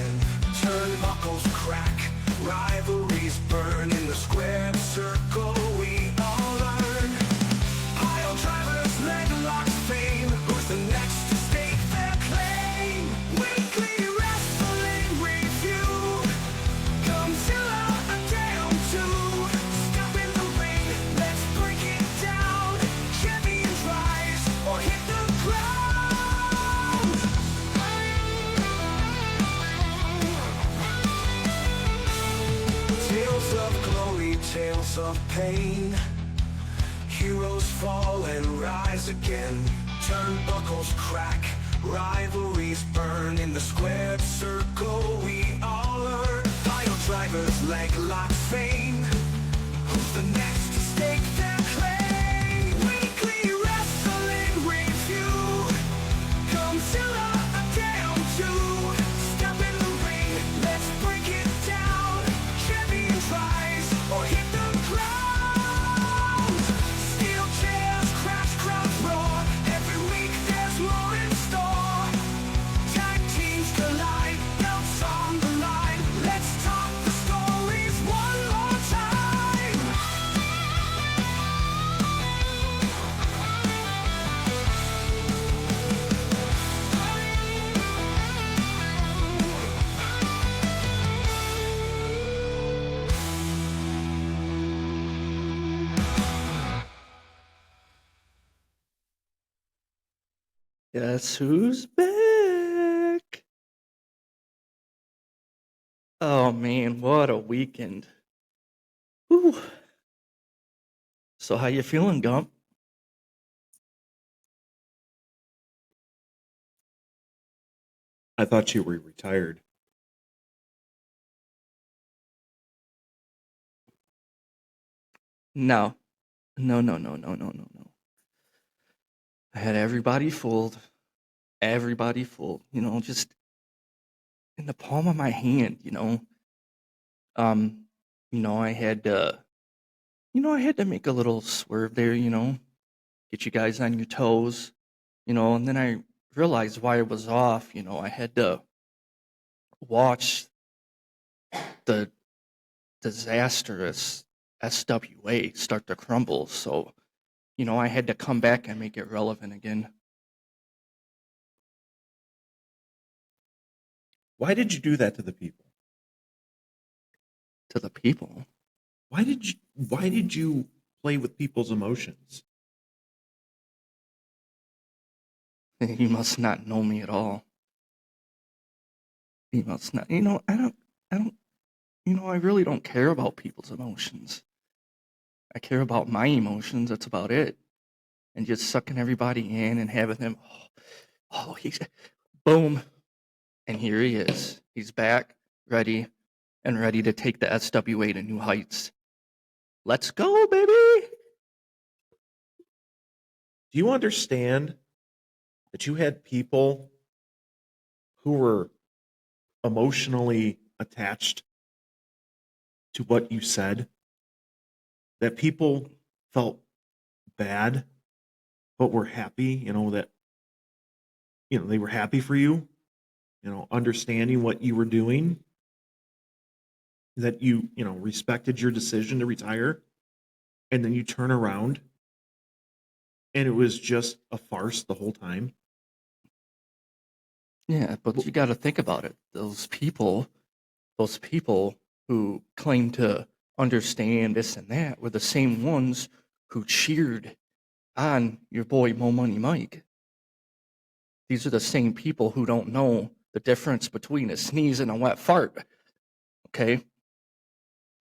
again. Turnbuckles crack, rivalries burn in the squared circle. We all learn. Pile drivers, leg locks, fame. Who's the next to stake their claim? Weekly wrestling review. Gumpzilla and A-DAM too. Step in the ring, let's break it down. Champions rise or hit the ground. Tales of glory, tales of pain. Heroes fall and rise again. Turnbuckles crack, rivalries burn in the squared circle. We all learn. Pile drivers, leg lock, fame. Who's the next to stake their claim? Weekly wrestling review. Gumpzilla and A-DAM too. Step in the ring, let's break it down. Champions rise or hit the ground. Steel chairs crash, crowds roar. Every week there's more in store. Tag teams collide, belts on the line. Let's talk the stories one more time. Guess who's back? Oh man, what a weekend. Whew. So how you feeling, Gump? I thought you were retired. No. No. I had everybody fooled. Everybody fooled. Just in the palm of my hand, I had to make a little swerve there, get you guys on your toes, and then I realized why it was off. I had to watch the disastrous SWA start to crumble. So, I had to come back and make it relevant again. Why did you do that to the people? To the people. Why did you play with people's emotions? You must not know me at all. You must not. I really don't care about people's emotions. I care about my emotions. That's about it. And just sucking everybody in and having them, he's, boom. And here he is. He's back, ready to take the SWA to new heights. Let's go, baby. Do you understand that you had people who were emotionally attached to what you said? That people felt bad, but were happy, that they were happy for you, understanding what you were doing, that you respected your decision to retire, and then you turn around and it was just a farce the whole time. Yeah, but you got to think about it. Those people who claim to understand this and that were the same ones who cheered on your boy Mo Money Mike. These are the same people who don't know the difference between a sneeze and a wet fart. Okay?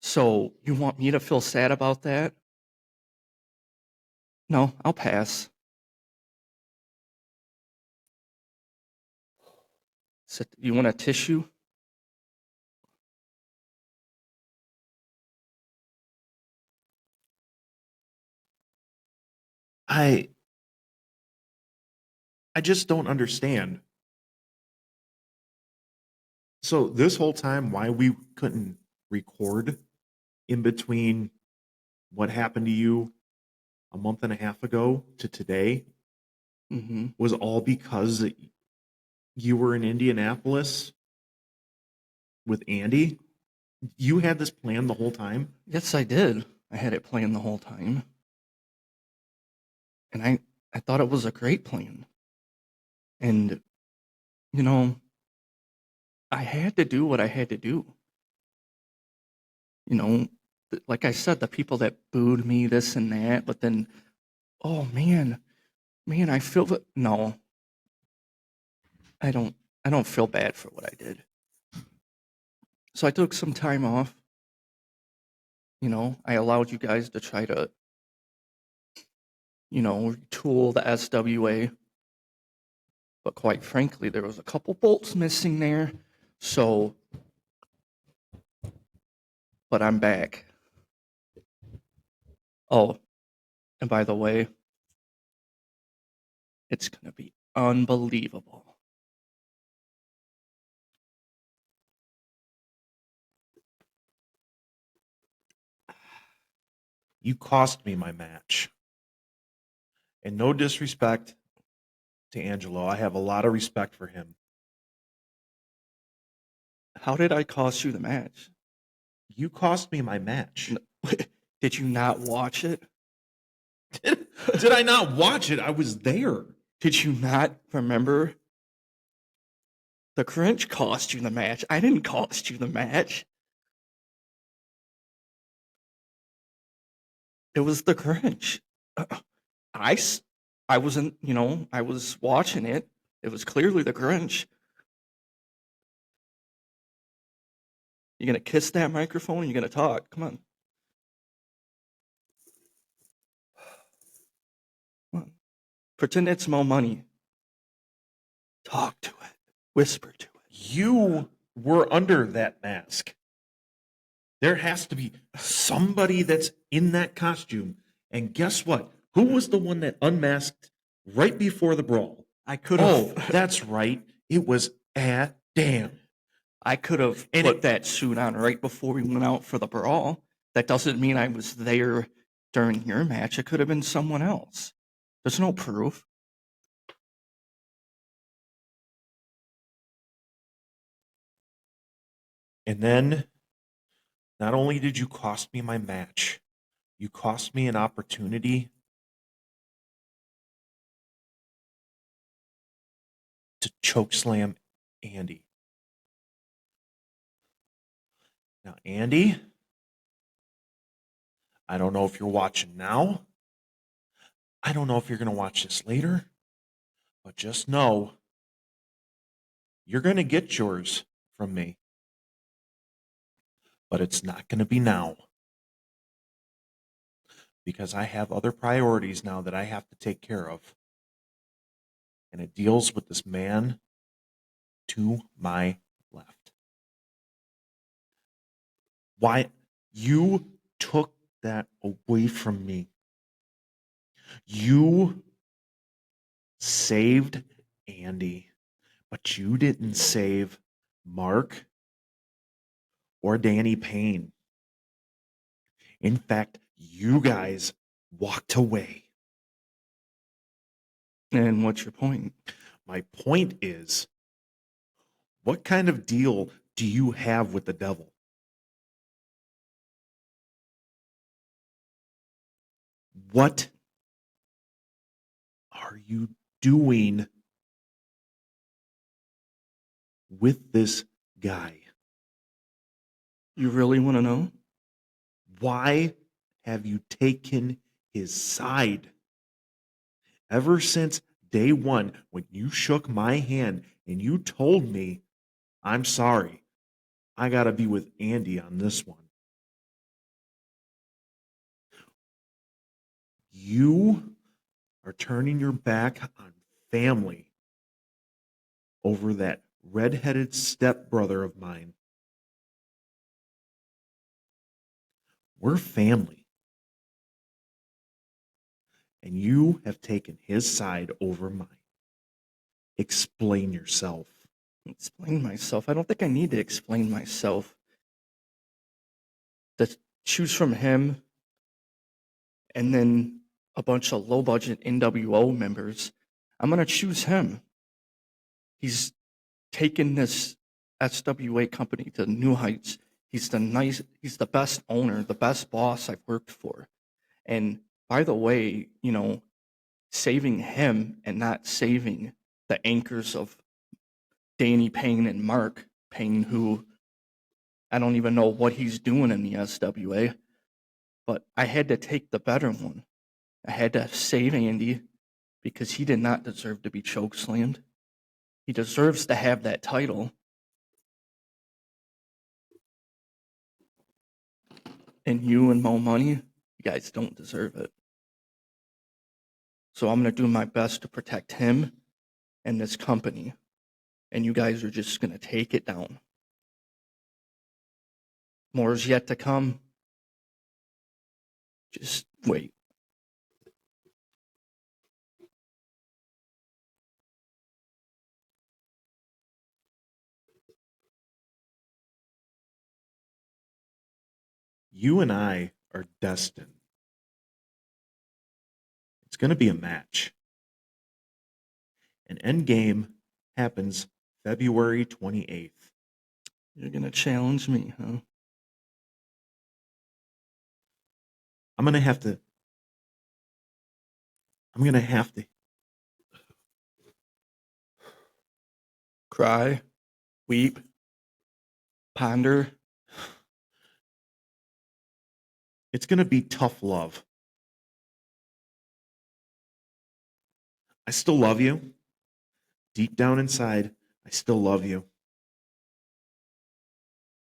So you want me to feel sad about that? No, I'll pass. You want a tissue? I just don't understand. So this whole time, why we couldn't record in between what happened to you a month and a half ago to today was all because you were in Indianapolis with Andy? You had this plan the whole time? Yes, I did. I had it planned the whole time. And I thought it was a great plan. And, you know, I had to do what I had to do. You know, like I said, the people that booed me, this and that, but then, oh man, I feel that, no, I don't feel bad for what I did. So I took some time off. You know, I allowed you guys to try to, tool the SWA. But quite frankly, there was a couple bolts missing there. So, but I'm back. Oh, and by the way, it's going to be unbelievable. You cost me my match. And no disrespect to Angelo. I have a lot of respect for him. How did I cost you the match? You cost me my match. Did you not watch it? Did I not watch it? I was there. Did you not remember? The Grinch cost you the match. I didn't cost you the match. It was the Grinch. I wasn't, I was watching it. It was clearly the Grinch. You gonna kiss that microphone? You gonna talk? Come on. Come on. Pretend it's more money. Talk to it. Whisper to it. You were under that mask. There has to be somebody that's in that costume. And guess what? Who was the one that unmasked right before the brawl? I could have. Oh, that's right. It was A-DAM. I could have put that suit on right before we went out for the brawl. That doesn't mean I was there during your match. It could have been someone else. There's no proof. And then, not only did you cost me my match, you cost me an opportunity to chokeslam Andy. Now, Andy, I don't know if you're watching now. I don't know if you're going to watch this later. But just know, you're going to get yours from me. But it's not going to be now. Because I have other priorities now that I have to take care of. And it deals with this man to my left. Why? You took that away from me. You saved Andy, but you didn't save Mark or Danny Payne. In fact, you guys walked away. And what's your point? My point is, what kind of deal do you have with the devil? What are you doing with this guy? You really want to know? Why have you taken his side? Ever since day one, when you shook my hand and you told me, I'm sorry, I got to be with Andy on this one. You are turning your back on family over that redheaded stepbrother of mine. We're family. And you have taken his side over mine. Explain yourself. Explain myself? I don't think I need to explain myself. To choose from him and then a bunch of low-budget NWO members, I'm going to choose him. He's taken this SWA company to new heights. He's the best owner, the best boss I've worked for. And by the way, saving him and not saving the anchors of Danny Payne and Mark Payne, who I don't even know what he's doing in the SWA, but I had to take the better one. I had to save Andy because he did not deserve to be chokeslammed. He deserves to have that title. And you and Mo Money, you guys don't deserve it. So I'm going to do my best to protect him and this company. And you guys are just going to take it down. More is yet to come. Just wait. You and I are destined. It's going to be a match. An Endgame happens February 28th. You're going to challenge me, huh? I'm going to have to Cry, weep, ponder. It's going to be tough love. I still love you. Deep down inside, I still love you.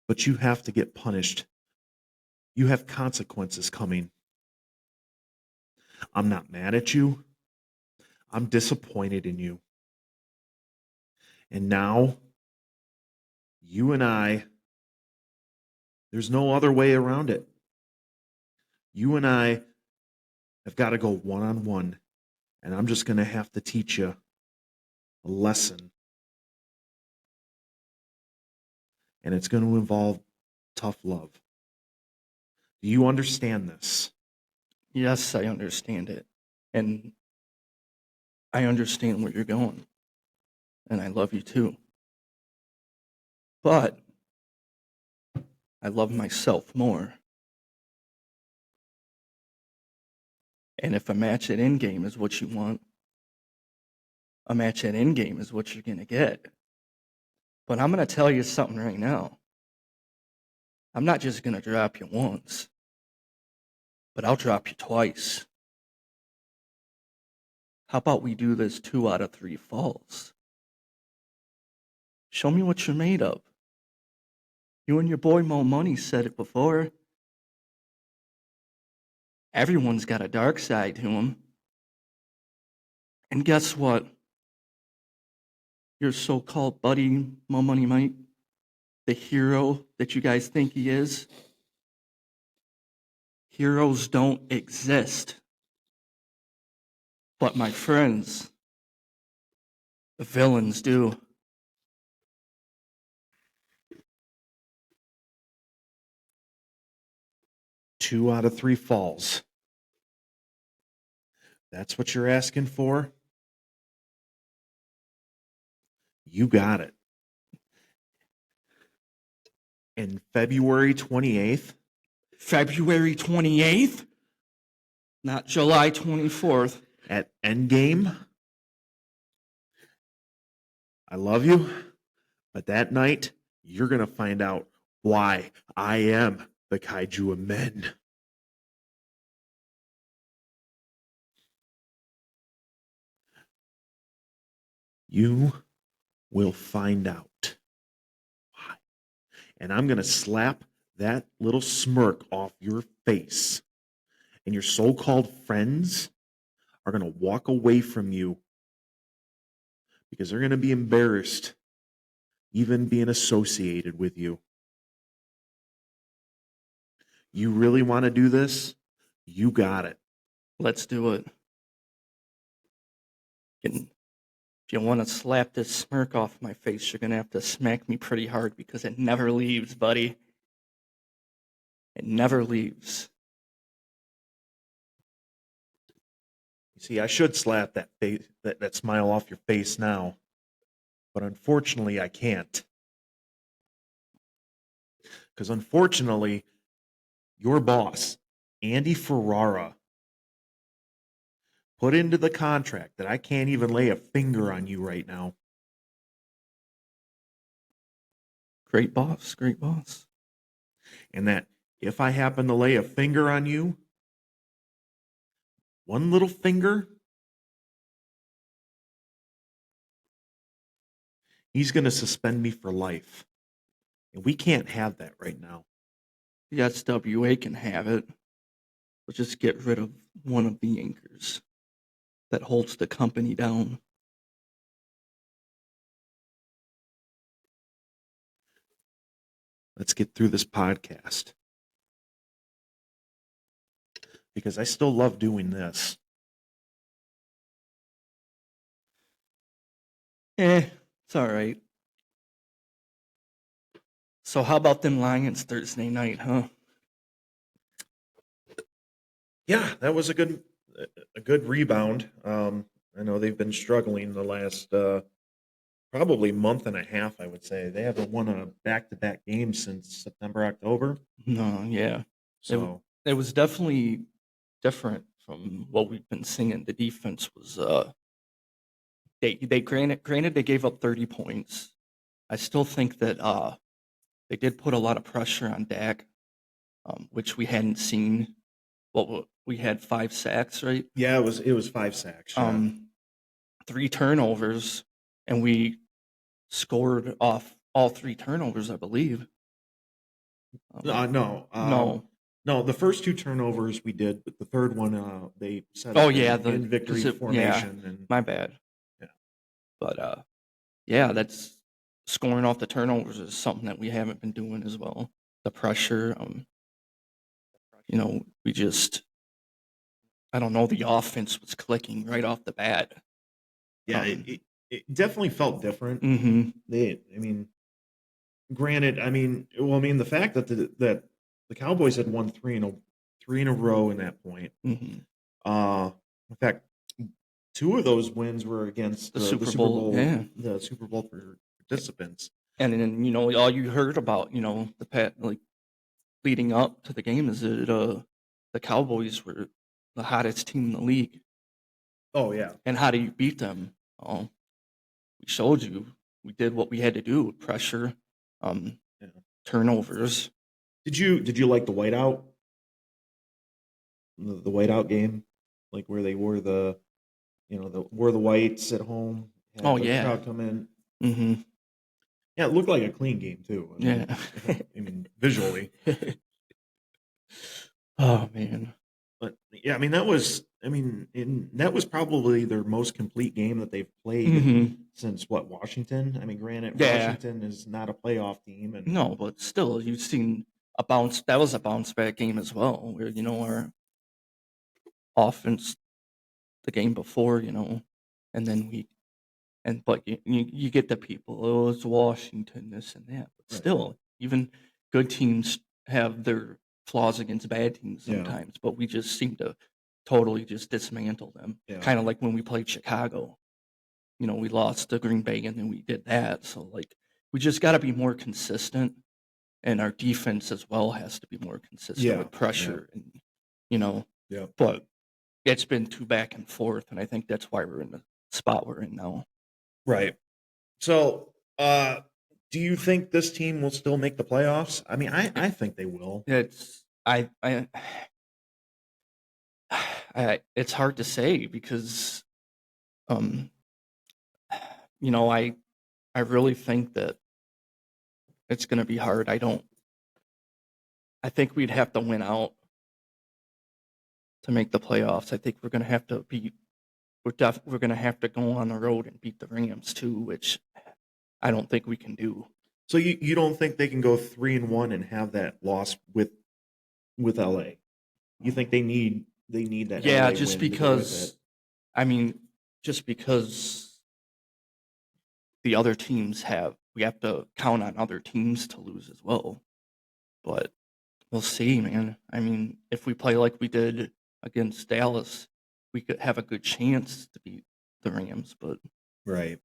But you have to get punished. You have consequences coming. I'm not mad at you. I'm disappointed in you. And now, you and I, there's no other way around it. You and I have got to go one-on-one, and I'm just going to have to teach you a lesson. And it's going to involve tough love. Do you understand this? Yes, I understand it. And I understand where you're going. And I love you too. But I love myself more. And if a match at Endgame is what you want, a match at Endgame is what you're going to get. But I'm going to tell you something right now. I'm not just going to drop you once, but I'll drop you twice. How about we do this 2 out of 3 falls? Show me what you're made of. You and your boy Mo Money said it before. Everyone's got a dark side to him. And guess what? Your so-called buddy, Mo Money Mike, the hero that you guys think he is, heroes don't exist. But my friends, the villains do. Two out of 3 falls. That's what you're asking for? You got it. And February 28th? February 28th? Not July 24th. At Endgame? I love you, but that night, you're going to find out why I am the Kaiju of Men. You will find out why. And I'm going to slap that little smirk off your face. And your so-called friends are going to walk away from you because they're going to be embarrassed even being associated with you. You really want to do this? You got it. Let's do it. And if you want to slap this smirk off my face, you're going to have to smack me pretty hard because it never leaves, buddy. It never leaves. You see, I should slap that face, that smile off your face now, but unfortunately I can't. because unfortunately, your boss, Andy Ferrara, put into the contract that I can't even lay a finger on you right now. Great boss, great boss. And that if I happen to lay a finger on you, one little finger, he's going to suspend me for life. And we can't have that right now. The SWA can have it. Let's just get rid of one of the anchors that holds the company down. Let's get through this podcast. Because I still love doing this. It's all right. So how about them Lions Thursday night, huh? Yeah, that was a good rebound. I know they've been struggling the last probably month and a half, I would say. They haven't won a back-to-back game since September, October. No, yeah. So It was definitely different from what we've been seeing. The defense was they granted they gave up 30 points. I still think that they did put a lot of pressure on Dak, which we hadn't seen. We had 5 sacks, right? yeah, it was 5 sacks. Yeah. 3 turnovers, and we scored off all 3 turnovers, I believe. No. No, the first 2 turnovers we did, but the third one they set Oh up yeah, in victory formation. And my bad. Yeah. But yeah, that's scoring off the turnovers is something that we haven't been doing as well. The pressure, we just, I don't know, the offense was clicking right off the bat. Yeah, it definitely felt different. Mm-hmm. Granted, the fact that the Cowboys had won 3 in a row in that point. Mm-hmm. In fact, 2 of those wins were against The Super Bowl, yeah. The Super Bowl participants. And then all you heard about leading up to the game is that the Cowboys were the hottest team in the league. Oh yeah. And how do you beat them? We showed you. We did what we had to do: pressure, turnovers. Did you like the whiteout? The whiteout game, like where they wore the whites at home. Oh the yeah. crowd come in. Mm-hmm. Yeah, it looked like a clean game too. Visually. Oh man. But yeah, that was probably their most complete game that they've played since Washington. Granted, Washington is not a playoff team, and no, but still, you've seen a bounce. That was a bounce back game as well, where our offense, the game before, and then but you get the people. Oh, it's Washington, this and that. But still, even good teams have their flaws against bad teams sometimes. But we just seem to totally just dismantle them. Kind of like when we played Chicago. We lost to Green Bay and then we did that. So we just got to be more consistent, and our defense as well has to be more consistent with pressure and But it's been too back and forth, and I think that's why we're in the spot we're in now. Right. So, do you think this team will still make the playoffs? I think they will. It's it's hard to say because, I really think that it's going to be hard. I think we'd have to win out to make the playoffs. I think we're going to have to we're going to have to go on the road and beat the Rams too, which I don't think we can do. So you don't think they can go 3-1 and have that loss with LA? You think they need that? Yeah, LA just win because just because the other teams we have to count on other teams to lose as well. But we'll see, man. If we play like we did against Dallas, we could have a good chance to beat the Rams, but right.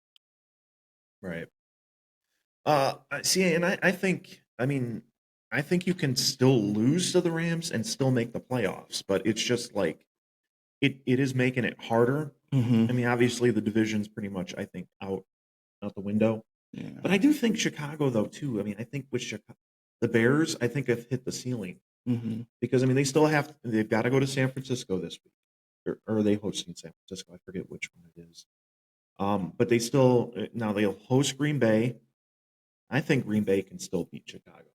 See, and I think I think you can still lose to the Rams and still make the playoffs, but it's just like it is making it harder. Mm-hmm. I mean, obviously the division's pretty much, I think, out the window. Yeah. But I do think Chicago, though, too. I mean, I think with Chicago, the Bears, I think have hit the ceiling Mm-hmm. because I mean they've got to go to San Francisco this week, or are they hosting San Francisco? I forget which one it is. But they still now they'll host Green Bay. I think Green Bay can still beat Chicago.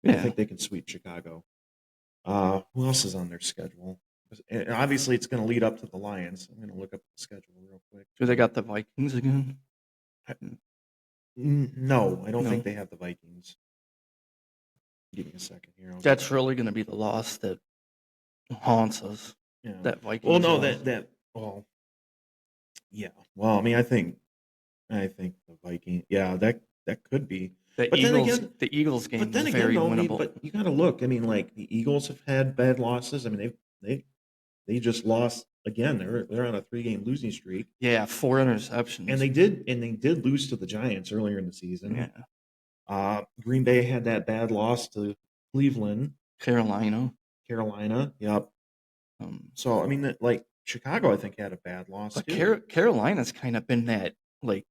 I Yeah. think they can sweep Chicago. Who else is on their schedule? And obviously, it's going to lead up to the Lions. I'm going to look up the schedule real quick. Do they got the Vikings again? No, I don't No. think they have the Vikings. Give me a second here. That's really going to be the loss that haunts us. Yeah. That Vikings. Well, no, loss. well, yeah. Well, I mean, I think the Viking. Yeah, that could be. The But Eagles. then again, the Eagles game but then was again, very though, I mean, winnable. but you got to look. I mean, like the Eagles have had bad losses. I mean, they just lost again. They're on a 3-game losing streak. Yeah, 4 interceptions. And they did lose to the Giants earlier in the season. Yeah. Green Bay had that bad loss to Cleveland, Carolina. Yep. So I mean, like Chicago, I think had a bad loss But too. Carolina's kind of been that like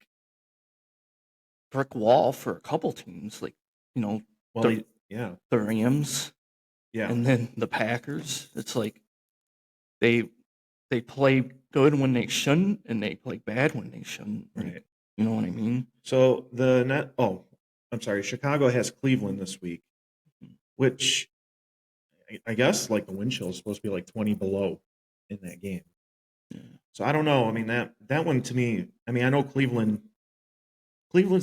brick wall for a couple teams, like Well, the Rams, yeah, and then the Packers. It's like they play good when they shouldn't, and they play bad when they shouldn't. right. You know what I mean? So I'm sorry. Chicago has Cleveland this week, which I guess like the wind chill is supposed to be like 20 below in that game. Yeah. So I don't know. I mean that one to me. I mean I know Cleveland's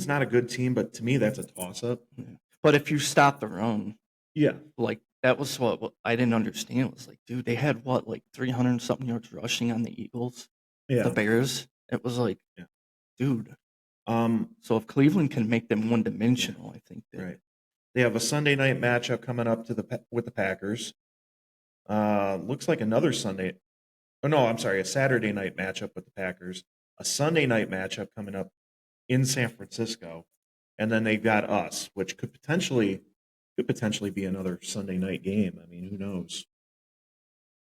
not a good team, but to me that's a toss up. Yeah. But if you stop the run, Yeah, like that was what I didn't understand. It was like, dude, they had what, like 300 something yards rushing on the Eagles, yeah, the Bears. It was like, Yeah. dude. Um, So if Cleveland can make them one dimensional, I think that right. They have a Sunday night matchup coming up with the Packers. Looks like another Sunday. Oh no, I'm sorry, a Saturday night matchup with the Packers. A Sunday night matchup coming up in San Francisco, and then they've got us, which could potentially be another Sunday night game. I mean, who knows?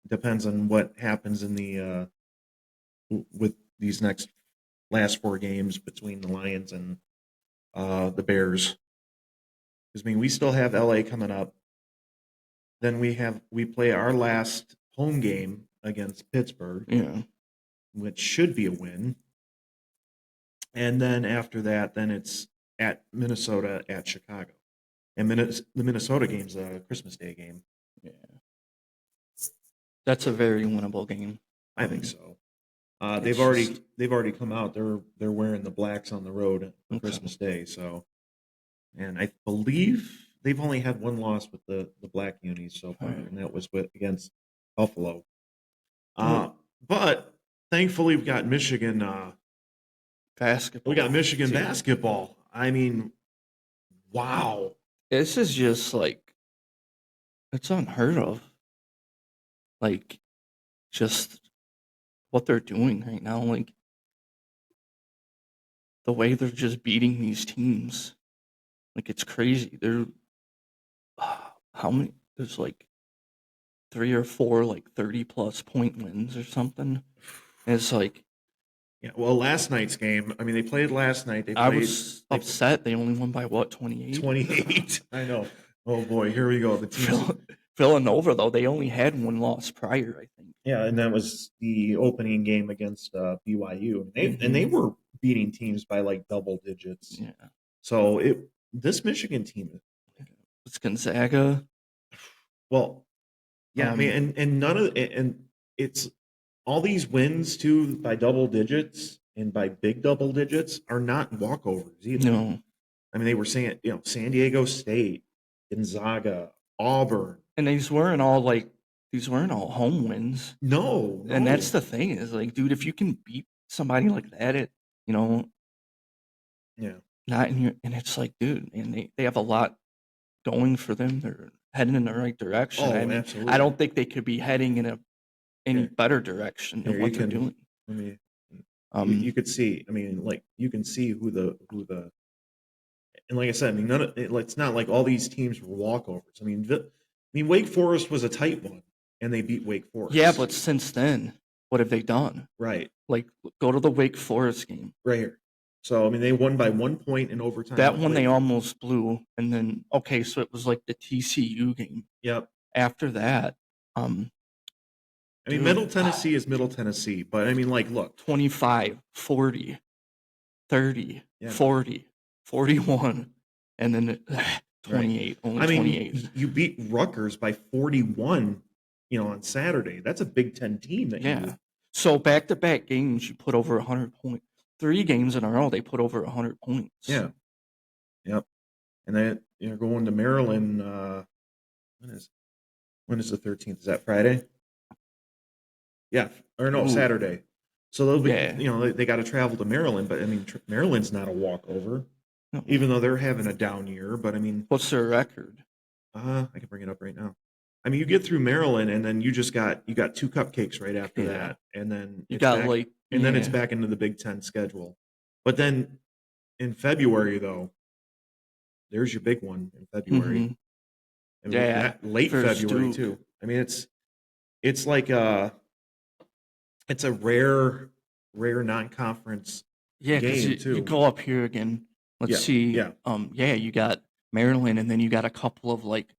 Depends on what happens in the with these last 4 games between the Lions and the Bears. Because I mean, we still have LA coming up. Then we play our last home game against Pittsburgh, yeah. which should be a win. And then after that, then it's at Minnesota, at Chicago. And the Minnesota game's a Christmas Day game. Yeah. That's a very winnable game. I think so. It's They've already come out. They're wearing the blacks on the road for Okay. Christmas Day. So, and I believe they've only had one loss with the black unis so far, Right. and that was against Buffalo. Yeah. But thankfully, we've got Michigan. Basketball. We got Michigan too. basketball. I mean, wow. This is just like, it's unheard of. Like, just what they're doing right now. Like, the way they're just beating these teams. Like, it's crazy. They're, how many? There's like 3 or 4, like 30+ point wins or something. And it's like, Yeah. Well, last night's game. I mean, they played last night. I was upset. They only won by what, 28? 28. I know. Oh boy, here we go. The teams. Villanova, though, they only had 1 loss prior, I think. Yeah, and that was the opening game against BYU. And they were beating teams by like double digits. Yeah. So this Michigan team. It's Gonzaga. Well, yeah, I mean, and none of and it's all these wins too by double digits and by big double digits are not walkovers either. No. I mean, they were saying, San Diego State, Gonzaga, Auburn. And these weren't all home wins. No. And that's the thing is like, dude, if you can beat somebody like that, Yeah. not in your, and it's like, dude, and they have a lot going for them. They're heading in the right direction. Oh, I mean, absolutely. I don't think they could be heading in any Here. better direction than Here, what they're doing. I mean, you could see. I mean, like you can see who the and like I said, I mean, it's not like all these teams were walkovers. I mean, Wake Forest was a tight one, and they beat Wake Forest. Yeah, but since then, what have they done? Right, Like, go to the Wake Forest game. right here. So I mean, they won by 1 point in overtime. That one they almost blew, and then okay, so it was like the TCU game. Yep. After that, I mean, dude, Middle Tennessee is Middle Tennessee, but I mean, like, look, 25, 40, 30, Yeah. 40, 41, and then 28. Only I mean, 28. you beat Rutgers by 41, on Saturday. That's a Big Ten team that Yeah. you. So back-to-back games, you put over 100 points. 3 games in a row, they put over 100 points. Yeah. Yep. And then you're going to Maryland. When is the 13th? Is that Friday? Yeah. Or no, Ooh. Saturday. So they'll be, Yeah. they got to travel to Maryland, but I mean, Maryland's not a walkover, No. even though they're having a down year. But I mean, What's their record? I can bring it up right now. I mean, you get through Maryland, and then you got 2 cupcakes right after Yeah. that, and then You it's got back, then it's back into the Big Ten schedule. But then in February, though, there's your big one in February. Mhm. I mean, Yeah, late versus February Duke. too. I mean, it's like it's a rare non-conference Yeah, because game you too. go up here again. Let's Yeah, see. yeah. You got Maryland, and then you got a couple of like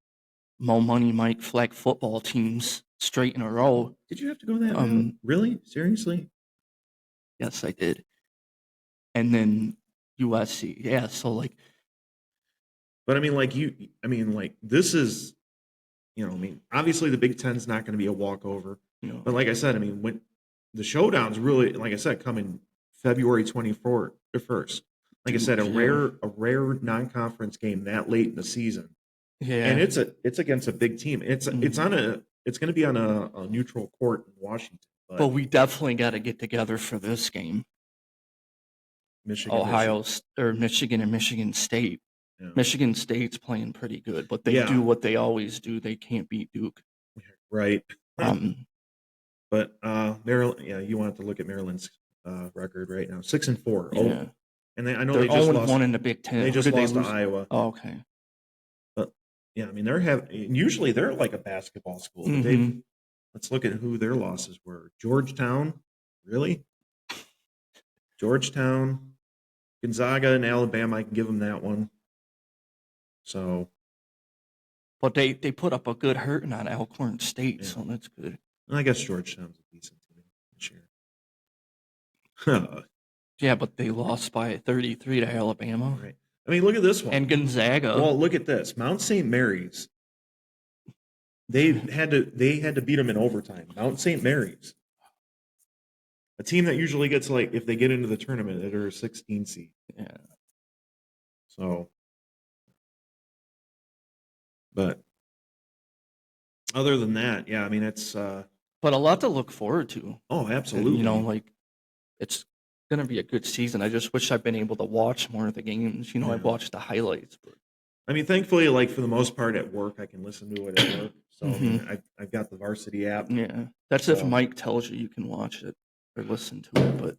Mo Money Mike flag football teams straight in a row. Did you have to go that route? Really? Seriously? Yes, I did. And then USC. Yeah, so like, But I mean, like this is, I mean, obviously the Big Ten's not going to be a walkover. But like I said, I mean, when the showdowns really, like I said, come in February 24th or 1st. Like I said, a rare non-conference game that late in the season. yeah. And it's against a big team. It's going to be on a neutral court in Washington. But we definitely got to get together for this game. Michigan, Michigan and Michigan State. Yeah. Michigan State's playing pretty good, but they do what they always do. They can't beat Duke. Right. But Maryland, you want to look at Maryland's record right now, 6-4. Yeah. And I know they're they just lost 0-1 in the Big Ten. They just lost to Iowa. Oh, okay. But yeah, I mean usually they're like a basketball school. But let's look at who their losses were. Georgetown, really? Georgetown, Gonzaga, and Alabama. I can give them that one. So, but they put up a good hurting on Alcorn State, so that's good. I guess Georgetown's a decent team this year. Yeah, but they lost by 33 to Alabama. Right. I mean, look at this one. And Gonzaga. Well, look at this. Mount St. Mary's. They had to beat them in overtime. Mount St. Mary's, a team that usually gets, like, if they get into the tournament, they're a 16 seed. Yeah. So, but other than that, yeah, I mean, it's but a lot to look forward to. Oh, absolutely. And, like, it's going to be a good season. I just wish I'd been able to watch more of the games. I've watched the highlights. But I mean, thankfully, like, for the most part at work, I can listen to it at work. So I mean, I've got the varsity app. Yeah, that's if Mike tells you can watch it or listen to it. But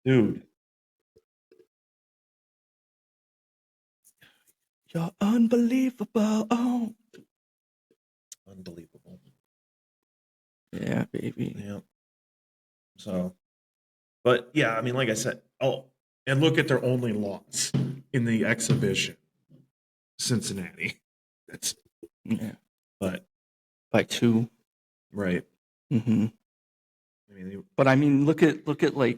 dude, you're unbelievable. Oh, unbelievable. Yeah, baby. Yeah. So, but yeah, I mean, like I said, and look at their only loss in the exhibition, Cincinnati. That's but by 2, right? Mm-hmm. I mean, but I mean, look at like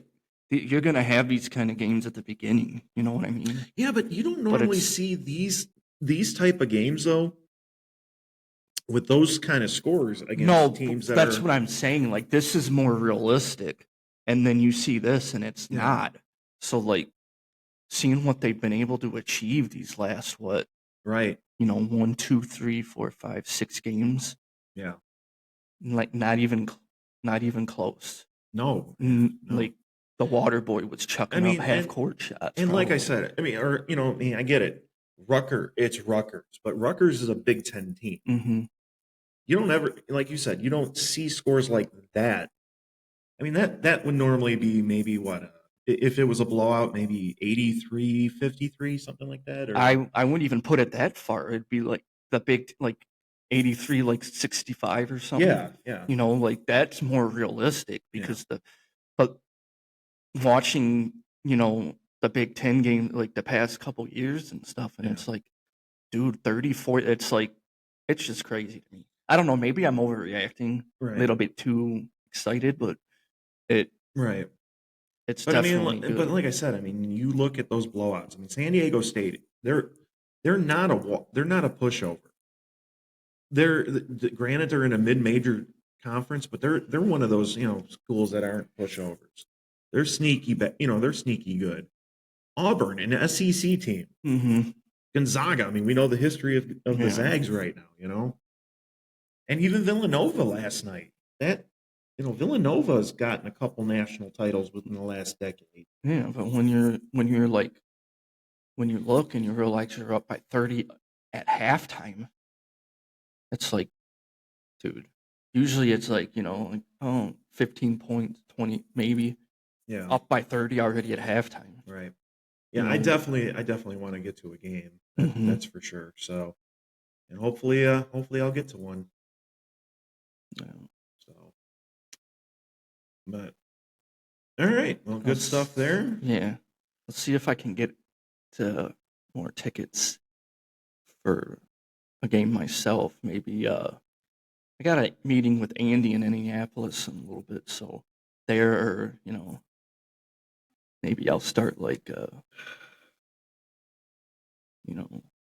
you're gonna have these kind of games at the beginning. You know what I mean? Yeah, but you don't normally see these type of games though, with those kind of scores against teams that that's what I'm saying. Like, this is more realistic, and then you see this, and it's not. So, like, seeing what they've been able to achieve these last right? 1, 2, 3, 4, 5, 6 games. Yeah, like not even close. No. Like the water boy was chucking up half court shots. And like I said, I mean, I get it. It's Rutgers, but Rutgers is a Big Ten team. Mm-hmm. You don't ever, like you said, you don't see scores like that. I mean, that would normally be maybe what, if it was a blowout, maybe 83-53, something like that. Or I wouldn't even put it that far. It'd be like the big, like 83, like 65 or something. yeah. You know, like that's more realistic because but watching, you know, the Big Ten game like the past couple years and stuff, and Yeah. it's like, dude, 34, it's like, it's just crazy to me. I don't know, maybe I'm overreacting a Right. little bit too excited, but it's Right. But definitely but good. like I said, I mean, you look at those blowouts. I mean, San Diego State, they're not a pushover. Granted they're in a mid-major conference, but they're one of those, schools that aren't pushovers. They're sneaky, they're sneaky good. Auburn, an SEC team. Mm-hmm. Gonzaga, I mean, we know the history of the Yeah. Zags right now, And even Villanova last night. Villanova's gotten a couple national titles within the last decade. Yeah, but when you're like, when you look and you realize you're up by 30 at halftime, it's like, dude, usually it's like, like, 15 points, 20 maybe, Yeah. up by 30 already at halftime. Right. Yeah, You I know? definitely want to get to a game. Mhm. That's for sure. So, and hopefully I'll get to one. Yeah. So, but all right, well, good stuff there. Yeah. Let's see if I can get to more tickets for a game myself. Maybe I got a meeting with Andy in Indianapolis in a little bit, so there, maybe I'll start like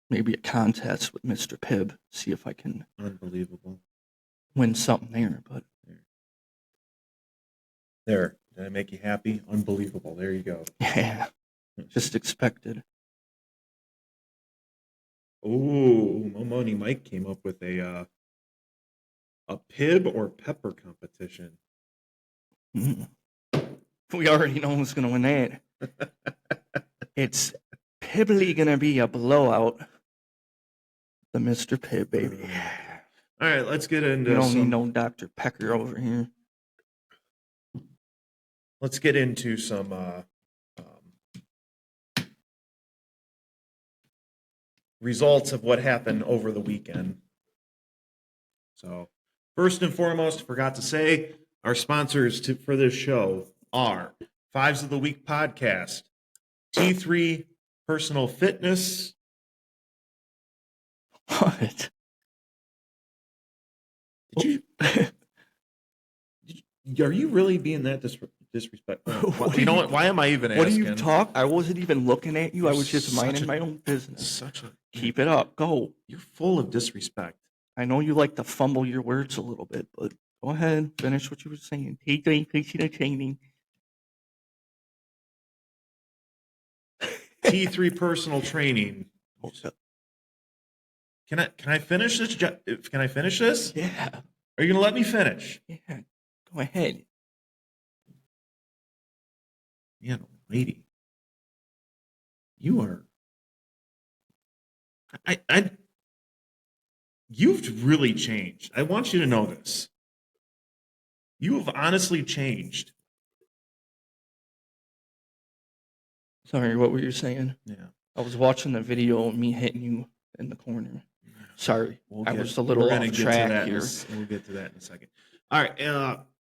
maybe a contest with Mr. Pibb, see if I can Unbelievable. win something there. But There, did I make you happy? Unbelievable. There you go. yeah, just expected. Oh, my money Mike came up with a Pibb or Pepper competition. Mm. We already know who's going to win that. It's Pibbly going to be a blowout. The Mr. Pibb, baby. All right, let's get into You don't need no Dr. Pecker over here. Let's get into some results of what happened over the weekend. So, first and foremost, forgot to say, our sponsors for this show are Fives of the Week Podcast, T3 Personal Fitness. What? Are you really being that disrespectful? You know what? Why am I even asking? What do you talk? I wasn't even looking at you. I was just minding my own business. Keep it up. Go. You're full of disrespect. I know you like to fumble your words a little bit, but go ahead. Finish what you were saying. T3 Personal Training. Can I finish this? Can I finish this? Yeah. Are you going to let me finish? Yeah. Go ahead. Man, lady, you are. You've really changed. I want you to know this. You have honestly changed. Sorry, what were you saying? Yeah. I was watching the video of me hitting you in the corner. Sorry, I was a little off track here. We'll get to that in a second. All right.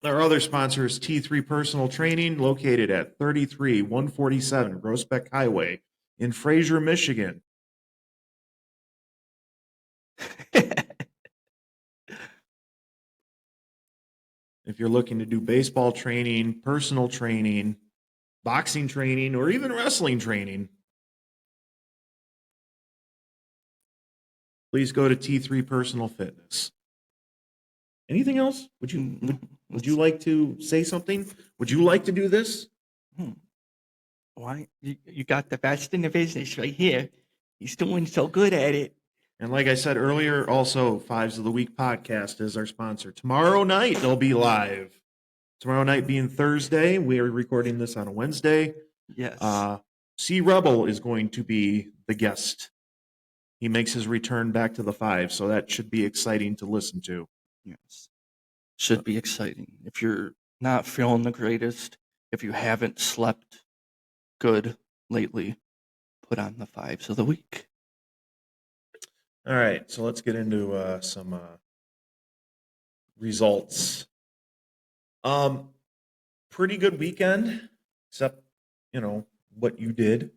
Our other sponsor is T3 Personal Training, located at 33147 Groesbeck Highway in Fraser, Michigan. If you're looking to do baseball training, personal training, boxing training, or even wrestling training, please go to T3 Personal Fitness. Anything else? Would you like to say something? Would you like to do this? Why? You got the best in the business right here. He's doing so good at it. And like I said earlier, also Fives of the Week podcast is our sponsor. Tomorrow night they'll be live. Tomorrow night being Thursday, we are recording this on a Wednesday. Yes. C Rebel is going to be the guest. He makes his return back to the Five, so that should be exciting to listen to. Yes. Should be exciting. If you're not feeling the greatest, if you haven't slept good lately, put on the fives of the week. All right, so let's get into some results. Pretty good weekend, except what you did.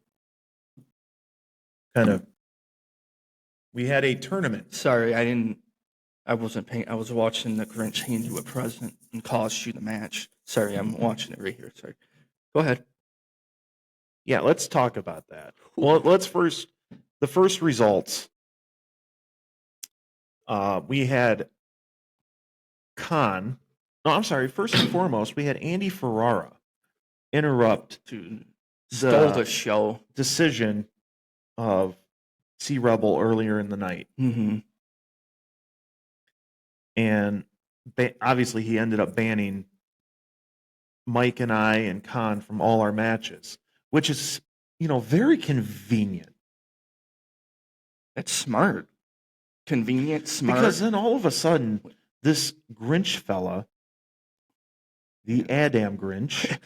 We had a tournament. Sorry, I wasn't paying. I was watching the Grinch hand you a present and cost you the match. Sorry, I'm watching it right here. Sorry. Go ahead. Yeah, let's talk about that. Well, the first results. We had Khan. No, I'm sorry. First and foremost, we had Andy Ferrara interrupt Dude, stole the the show. decision of C Rebel earlier in the night. Mm-hmm. And obviously he ended up banning Mike and I and Khan from all our matches, which is, very convenient. That's smart. Convenient, smart. Because then all of a sudden, this Grinch fella, the A-DAM Grinch,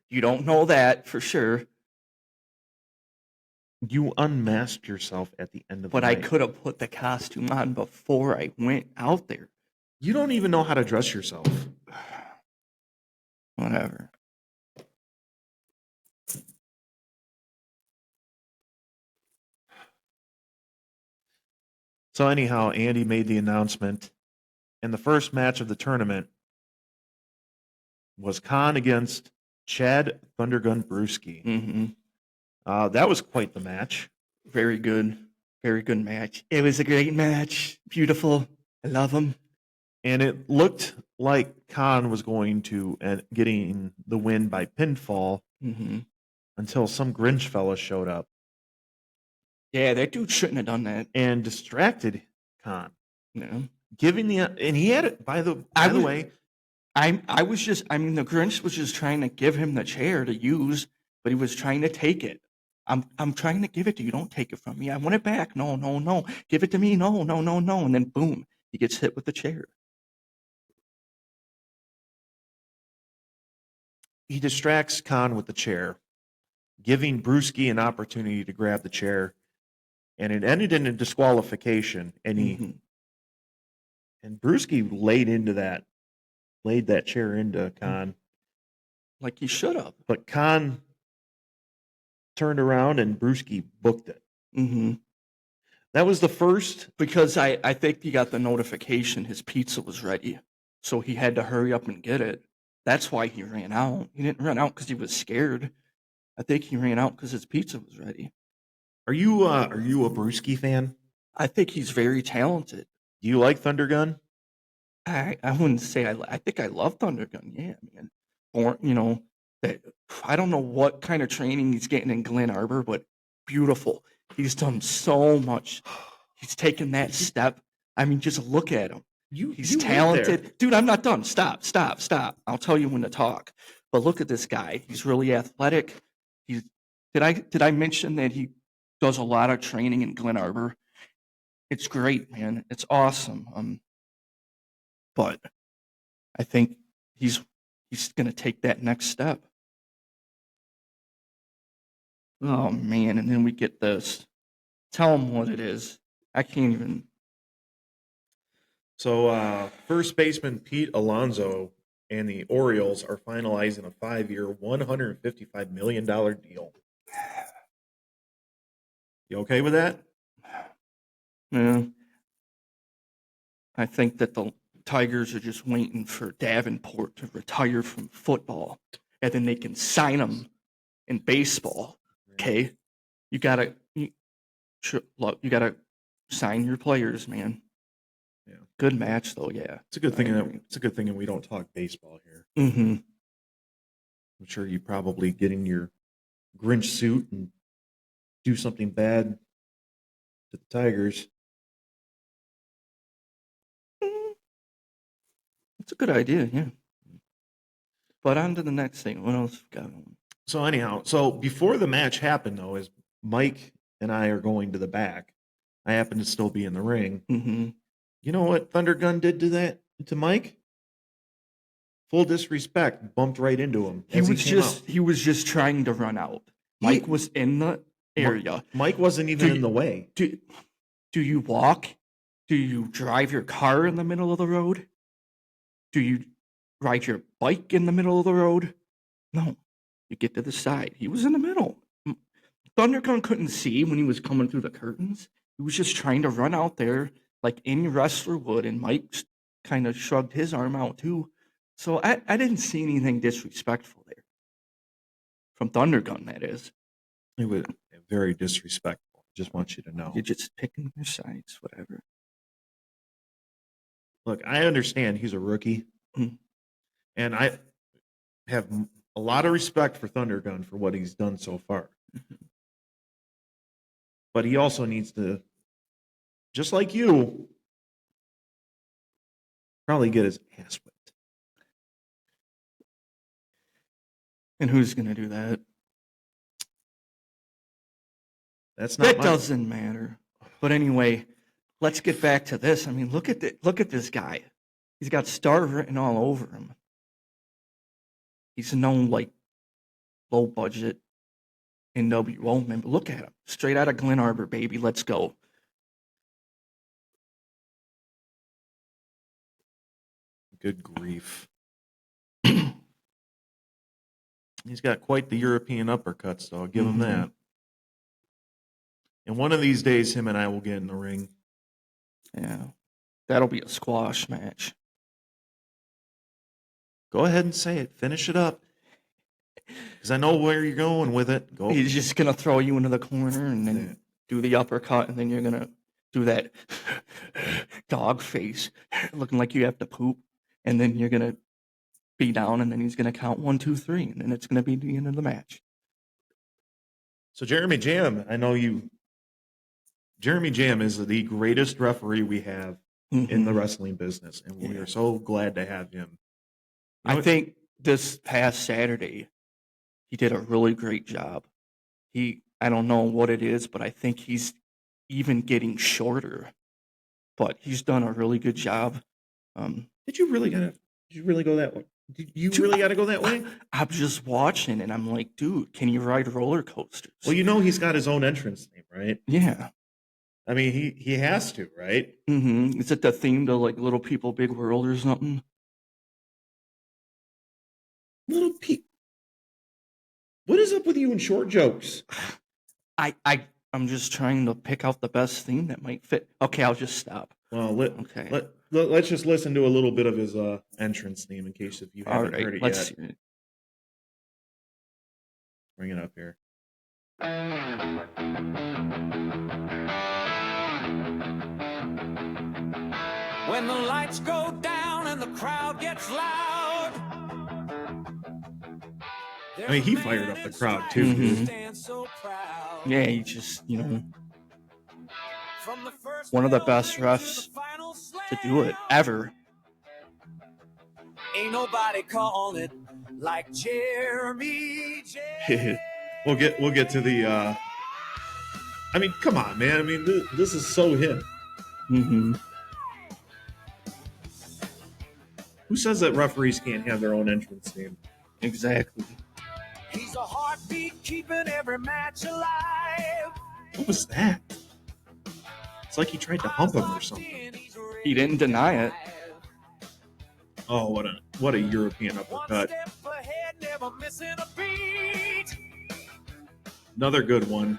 you don't know that for sure. you unmasked yourself at the end of the But I night. could have put the costume on before I went out there. You don't even know how to dress yourself. Whatever. So anyhow, Andy made the announcement, and the first match of the tournament was Khan against Chad Thundergun Brewski. Mm-hmm. That was quite the match. Very good. Very good match. It was a great match. Beautiful. I love him. And it looked like Khan was going to getting the win by pinfall until some Grinch fella showed up. Yeah, that dude shouldn't have done that. And distracted Khan. No. And he had it, by the way. the Grinch was just trying to give him the chair to use, but he was trying to take it. I'm trying to give it to you. Don't take it from me. I want it back. No, no, no. Give it to me. No, no, no, no. And then boom, he gets hit with the chair. He distracts Khan with the chair, giving Brewski an opportunity to grab the chair. And it ended in a disqualification. And and Brewski laid that chair into Khan. Like he should have. But Khan turned around and Brewski booked it. Mm-hmm. That was the first. Because I think he got the notification his pizza was ready. So he had to hurry up and get it. That's why he ran out. He didn't run out because he was scared. I think he ran out because his pizza was ready. Are you a Brewski fan? I think he's very talented. Do you like Thundergun? I wouldn't say I think I love Thundergun. Yeah, man. Or I don't know what kind of training he's getting in Glen Arbor, but beautiful. He's done so much. He's taken that step. I mean, just look at him. He's talented. Dude, I'm not done. Stop. I'll tell you when to talk. But look at this guy. He's really athletic. Did I mention that he does a lot of training in Glen Arbor? It's great, man. It's awesome. But I think he's going to take that next step. Oh, man. And then we get this. Tell him what it is. I can't even. So, first baseman Pete Alonso and the Orioles are finalizing a 5-year, $155 million deal. You okay with that? Yeah. I think that the Tigers are just waiting for Davenport to retire from football, and then they can sign him in baseball. Okay, you gotta sign your players, man. Yeah. Good match though. Yeah, It's a good thing that we don't talk baseball here. Mm-hmm. I'm sure you probably get in your Grinch suit and do something bad to the Tigers. It's a good idea, yeah. But on to the next thing. What else we got on? So anyhow, before the match happened, though, as Mike and I are going to the back, I happen to still be in the ring. Mm-hmm. You know what Thundergun did to Mike? Full disrespect, bumped right into him. He was just trying to run out. Mike was in the area. Mike wasn't even in the way. Do you walk? Do you drive your car in the middle of the road? Do you ride your bike in the middle of the road? No. You get to the side. He was in the middle. Thundergun couldn't see when he was coming through the curtains. He was just trying to run out there like any wrestler would, and Mike kind of shrugged his arm out too. So I didn't see anything disrespectful there. From Thundergun, that is. It was very disrespectful. Just want you to know. You're just picking your sides, whatever. Look, I understand he's a rookie, and I have a lot of respect for Thundergun for what he's done so far. But he also needs to, just like you, probably get his ass whipped. And who's going to do that? That's not. That doesn't matter. But anyway, let's get back to this. I mean, look at this guy. He's got star written all over him. He's known like low budget NWO member. Look at him. Straight out of Glen Arbor, baby. Let's go. Good grief. He's got quite the European uppercuts, though. I'll give him that. And one of these days, him and I will get in the ring. Yeah. That'll be a squash match. Go ahead and say it. Finish it up. Because I know where you're going with it. Go. He's just going to throw you into the corner and then do the uppercut, and then you're going to do that dog face looking like you have to poop, and then you're going to be down, and then he's going to count 1, 2, 3, and then it's going to be the end of the match. So Jeremy Jam, I know you. Jeremy Jam is the greatest referee we have in the wrestling business, and we are so glad to have him. I think this past Saturday, he did a really great job. I don't know what it is, but I think he's even getting shorter. But he's done a really good job. Did you really go that way? Did you really got to go that way? I'm just watching, and I'm like, dude, can you ride roller coasters? Well, you know he's got his own entrance theme, right? Yeah. I mean, he has to, right? Mm-hmm. Is it the theme to like Little People, Big World or something? Little Pete. What is up with you and short jokes? I'm just trying to pick out the best theme that might fit. Okay, I'll just stop. Well, let's just listen to a little bit of his entrance theme in case if you haven't heard it let's yet. hear it. Bring it up here. When the lights go down and the crowd gets loud. I mean, he fired up the crowd too. Mm-hmm. Yeah, he just, one of the best refs to do it ever. Ain't nobody calling it like Jeremy J. We'll get to the. I mean, come on, man. I mean, this is so him. Mm-hmm. Who says that referees can't have their own entrance theme? Exactly. He's a heartbeat keeping every match alive. What was that? It's like he tried to hump him or something. He didn't deny it. Oh, what a European uppercut. Ahead, never missing a beat. Another good one.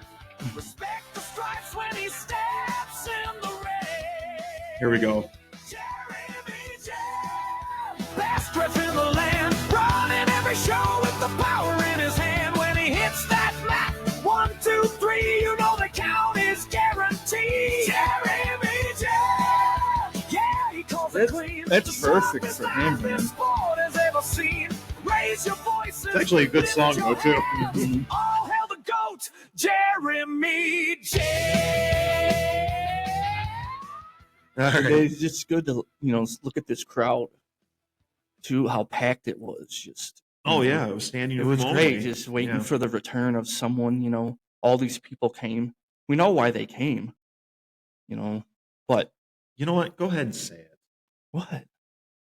Respect the stripes when he steps in the ring. Here we go. Jeremy J. Best ref in the land, running every show with the power in his hand. When he hits that mat, 1, 2, 3, you know the count is guaranteed. Jeremy J. Yeah, he calls it clean. That's perfect for him, man. It's actually a good song though too. All hail the GOAT, Jeremy J. All right. It's just good to look at this crowd too, how packed it was. Just Oh yeah, it was standing. it was room great. only. Just waiting Yeah. for the return of someone. All these people came. We know why they came. But You know what? Go ahead and say it. what?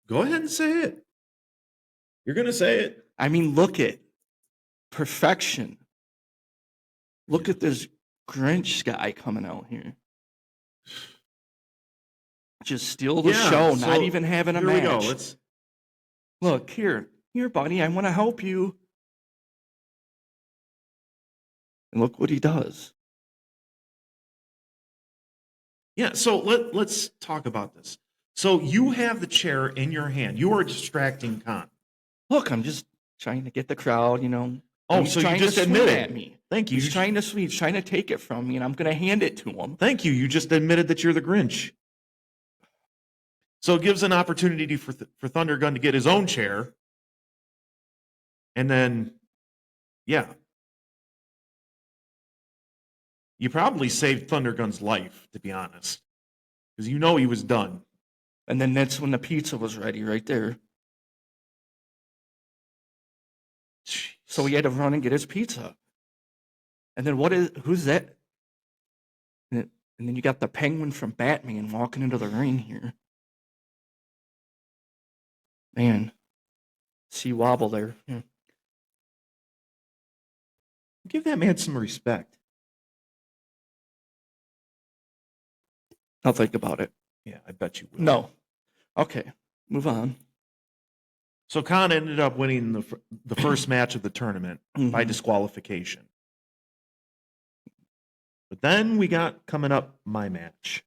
Go ahead and say it. You're gonna say it. I mean, look at perfection. Look at this Grinch guy coming out here. Just steal the show, not even having a match. Here we go. Let's look here, buddy. I want to help you. And look what he does. Yeah, so let's talk about this. So you have the chair in your hand. You are distracting Khan. Look, I'm just trying to get the crowd, you know. Oh, so you just admitted at me. Thank you. He's trying to take it from me, and I'm going to hand it to him. Thank you. You just admitted that you're the Grinch. So it gives an opportunity for Thunder Gun to get his own chair. And then, yeah. You probably saved Thunder Gun's life, to be honest. Because you know he was done. And then that's when the pizza was ready, right there. Jeez. So he had to run and get his pizza. And then who's that? And then you got the Penguin from Batman walking into the ring here. Man, see wobble there. Yeah. Give that man some respect. I'll think about it. Yeah, I bet you will. No. Okay, move on. So Khan ended up winning the first match of the tournament by disqualification. But then we got coming up my match.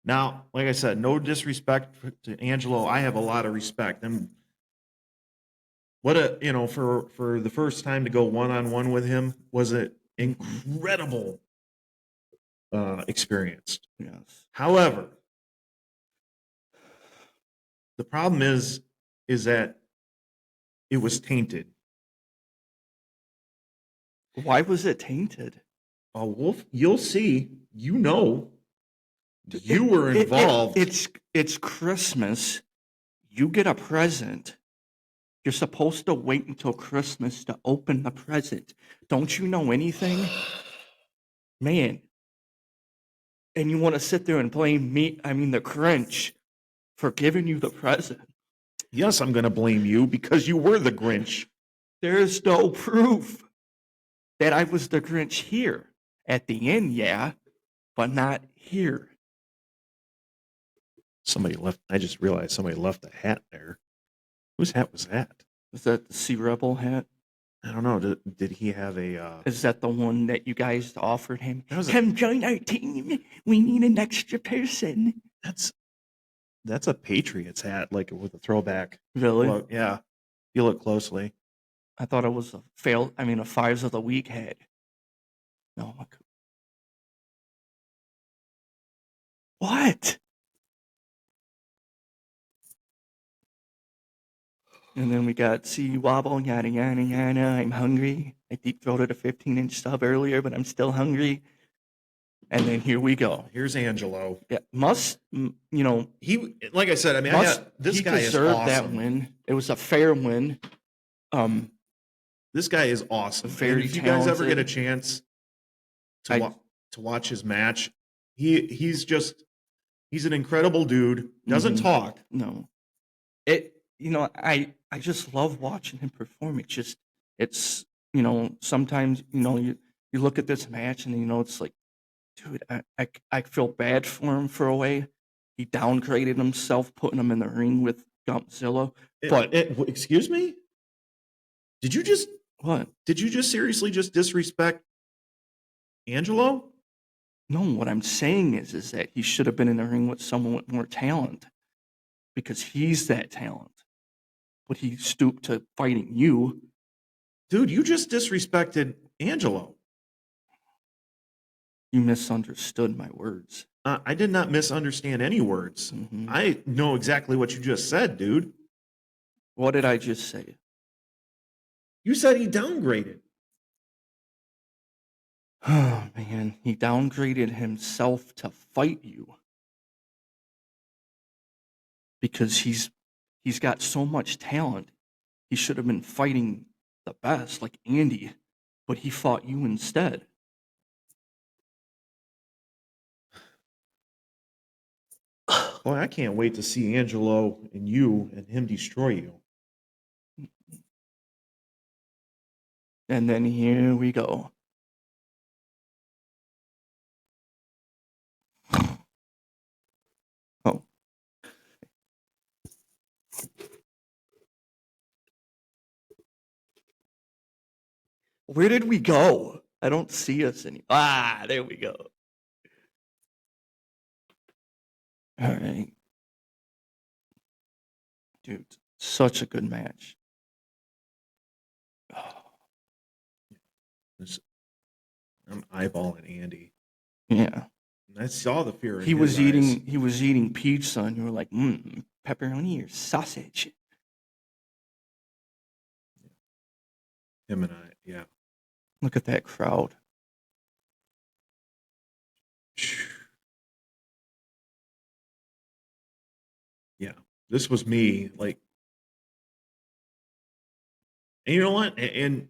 Now, like I said, no disrespect to Angelo. I have a lot of respect. And what for the first time to go one-on-one with him was an incredible experience. Yes. However, the problem is that it was tainted. Why was it tainted? Oh, Wolf, you'll see. You know, you were involved. It's Christmas. You get a present. You're supposed to wait until Christmas to open the present. Don't you know anything? Man. And you want to sit there and blame me, the Grinch, for giving you the present. Yes, I'm going to blame you because you were the Grinch. There's no proof that I was the Grinch here. At the end, yeah, but not here. I just realized somebody left a hat there. Whose hat was that? Was that the Sea Rebel hat? I don't know. Did he have a... Is that the one that you guys offered him? Come join our team. We need an extra person. That's a Patriots hat, like with a throwback. Really? Well, yeah. If you look closely. I thought it was a Fives of the Week hat. No. What? And then we got see wobble, yada, yada, yada. I'm hungry. I deep-throated a 15-inch sub earlier, but I'm still hungry. And then here we go. Here's Angelo. Yeah, He, like I said, this guy is deserved awesome. that win. It was a fair win. This guy is awesome. Very and if you guys ever talented. get a chance to watch his match, he's an incredible dude. Doesn't talk. No. I just love watching him perform. It's sometimes, you look at this match and, it's like, dude, I feel bad for him for a way. He downgraded himself, putting him in the ring with Gumpzilla. But excuse me? Did you just seriously just disrespect Angelo? No, what I'm saying is that he should have been in the ring with someone with more talent because he's that talent. But he stooped to fighting you. Dude, you just disrespected Angelo. You misunderstood my words. I did not misunderstand any words. Mm-hmm. I know exactly what you just said, dude. What did I just say? You said he downgraded. Oh, man. He downgraded himself to fight you. Because he's got so much talent. He should have been fighting the best, like Andy. But he fought you instead. Boy, I can't wait to see Angelo and you and him destroy you. And then here we go. Where did we go? I don't see us anymore. Ah, there we go. All right. Dude, such a good match. I'm eyeballing Andy. Yeah. And I saw the fear in He his was eyes. eating pizza, and you were like, pepperoni or sausage. Him and I, yeah. Look at that crowd. Yeah. This was me, like, and you know what? And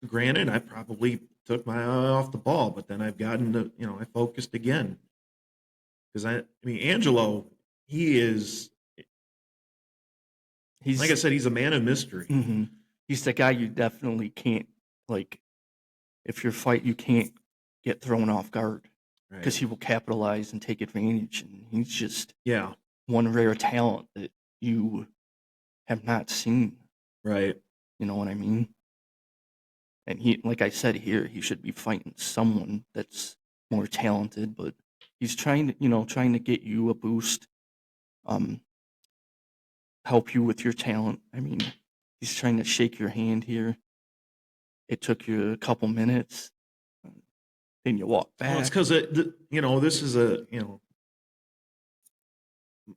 granted, I probably took my eye off the ball, but then I've gotten to, I focused again. Because I mean, Angelo, he is, He's like I said, he's a man of mystery. mhm. He's the guy you definitely can't, like, if you're you can't get thrown off guard because Right. he will capitalize and take advantage. And he's just Yeah. one rare talent that you have not seen. Right. You know what I mean? And he, like I said here, he should be fighting someone that's more talented, but he's trying to get you a boost, help you with your talent. I mean, he's trying to shake your hand here. It took you a couple minutes, then you walk Well, it's back. because this is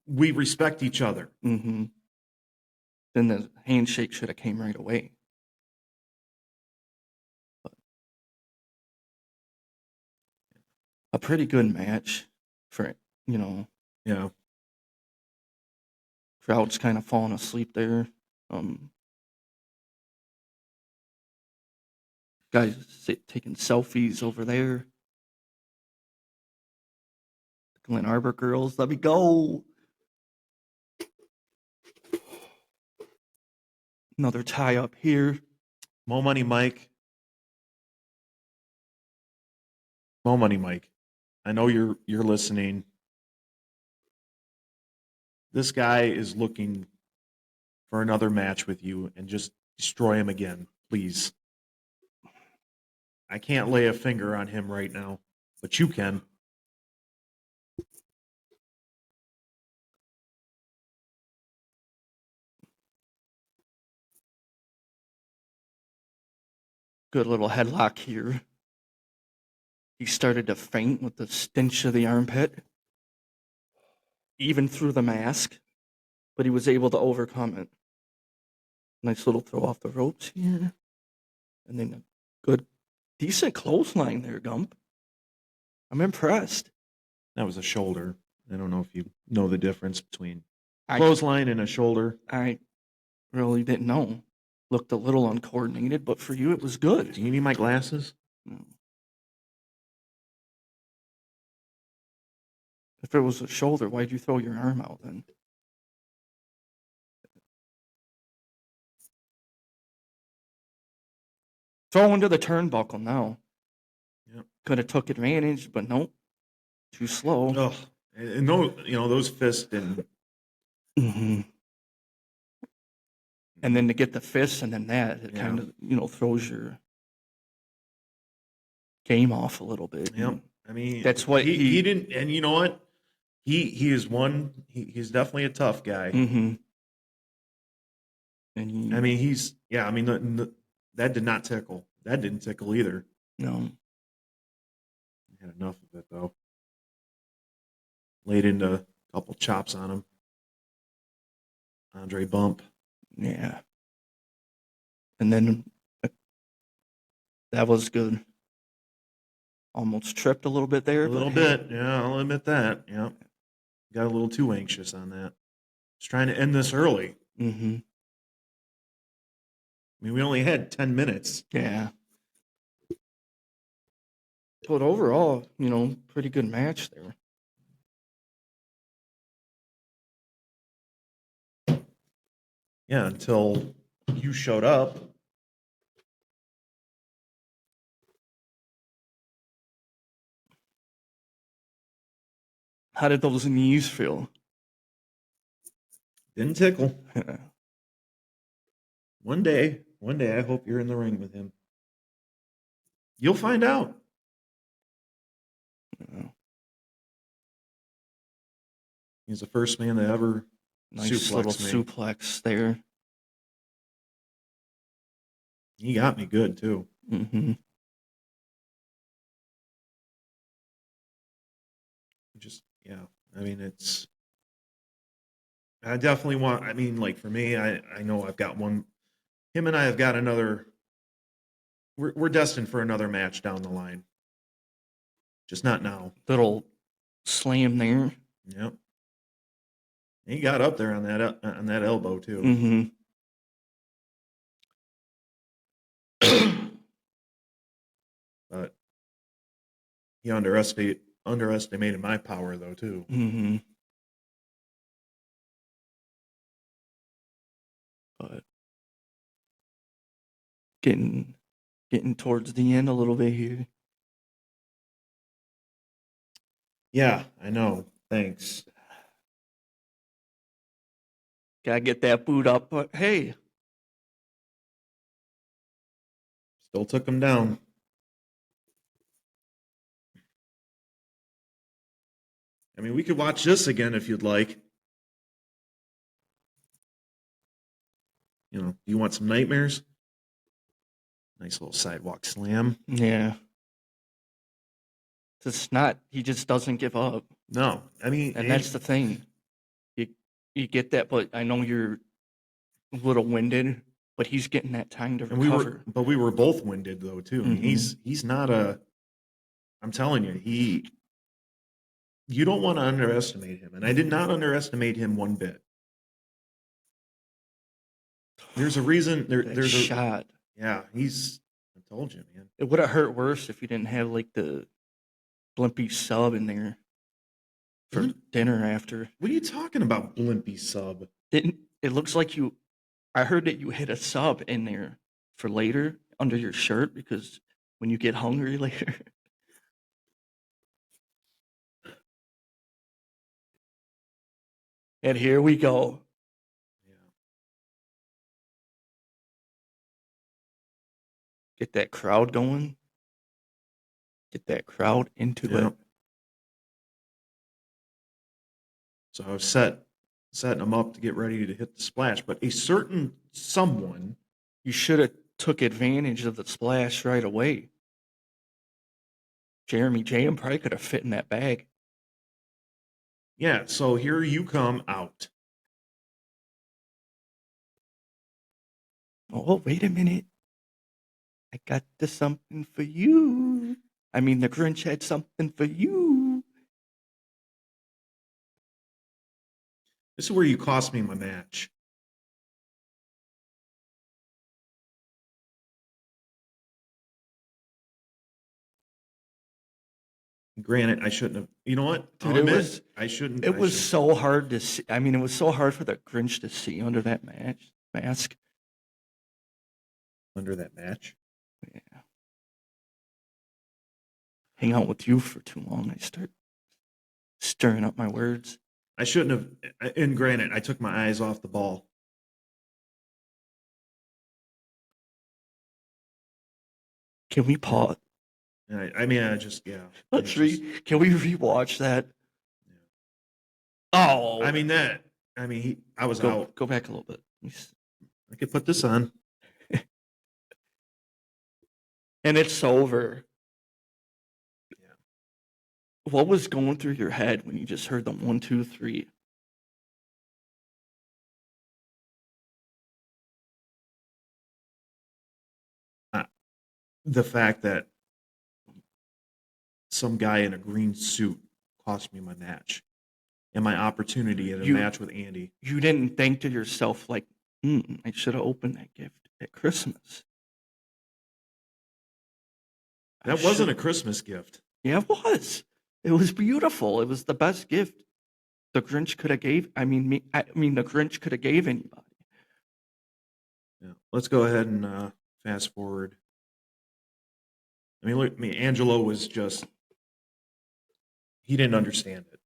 we respect each other. Mm-hmm. Then the handshake should have came right away. But a pretty good match for, Yeah. crowd's kind of falling asleep there. Guys taking selfies over there. Glen Arbor girls, let me go. Another tie up here. Mo Money Mike. Mo Money Mike. I know you're listening. This guy is looking for another match with you, and just destroy him again, please. I can't lay a finger on him right now, but you can. Good little headlock here. He started to faint with the stench of the armpit, even through the mask, but he was able to overcome it. Nice little throw off the ropes here. And then a good, decent clothesline there, Gump. I'm impressed. That was a shoulder. I don't know if you know the difference between I clothesline and a shoulder. I really didn't know. Looked a little uncoordinated, but for you, it was good. Do you need my glasses? No. If it was a shoulder, why'd you throw your arm out then? Throw into the turnbuckle now. Yep. Could have took advantage, but nope. Too slow. Oh, and no, those fists didn't. Mm-hmm. And then to get the fists and then that, it kind of, throws your game off a little bit. Yep. I mean, that's what he didn't. And you know what? He is one. He's definitely a tough guy. Mm-hmm. And I mean, he's I mean, that did not tickle. That didn't tickle either. No. I had enough of it though. Laid into a couple chops on him. Andre bump. Yeah. And then that was good. Almost tripped a little bit there. A little bit. Yeah, I'll admit that. Yeah. Got a little too anxious on that. Just trying to end this early. Mm-hmm. I mean, we only had 10 minutes. Yeah. But overall, pretty good match there. Yeah, until you showed up. How did those knees feel? Didn't tickle. One day. one day I hope you're in the ring with him. You'll find out. Yeah. He's the first man to ever Nice little suplex me. suplex there. He got me good too. Mm-hmm. Just yeah. I mean, it's. I definitely want. I mean, like for me, I know I've got one. Him and I have got another. We're destined for another match down the line. Just not now. Little slam there. Yep. He got up there on that elbow too. Mm-hmm. But he underestimated my power though too. Mm-hmm. But getting towards the end a little bit here. Yeah, I know. Thanks. Gotta get that boot up, but hey. Still took him down. I mean, we could watch this again if you'd like. You know, you want some nightmares? Nice little sidewalk slam. Yeah. It's not, he just doesn't give up. No, I mean, And that's the thing. You get that, but I know you're a little winded, but he's getting that time to recover. we were both winded though too. I mean, he's not a. I'm telling you, you don't want to underestimate him, and I did not underestimate him one bit. There's a reason. There's a shot. Yeah, I told you, man. It would have hurt worse if you didn't have like the Blimpy sub in there for dinner after. What are you talking about, Blimpy sub? It looks like you. I heard that you hid a sub in there for later under your shirt because when you get hungry later. And here we go. Yeah. Get that crowd going. Get that crowd into it. So I was setting them up to get ready to hit the splash, but a certain someone. You should have took advantage of the splash right away. Jeremy J.M. probably could have fit in that bag. Yeah, so here you come out. Oh, wait a minute. I got something for you. I mean, the Grinch had something for you. This is where you cost me my match. Granted, I shouldn't have. You know what? Dude, I shouldn't. It was so hard to see. I mean, it was so hard for the Grinch to see under that mask. Under that match? Yeah. Hang out with you for too long. I start stirring up my words. I shouldn't have. And granted, I took my eyes off the ball. Can we pause? I mean, I just, yeah. Let's Can we rewatch that? Yeah. Oh. I mean, I was out. Go back a little bit. I could put this on. And it's over. Yeah. What was going through your head when you just heard them 1, 2, 3? The fact that some guy in a green suit cost me my match and my opportunity at a match with Andy. You didn't think to yourself, like, I should have opened that gift at Christmas. That wasn't a Christmas gift. Yeah, it was. It was beautiful. It was the best gift the Grinch could have gave. I mean, the Grinch could have gave anybody. Yeah. Let's go ahead and fast forward. I mean, look, Angelo was just, he didn't understand it.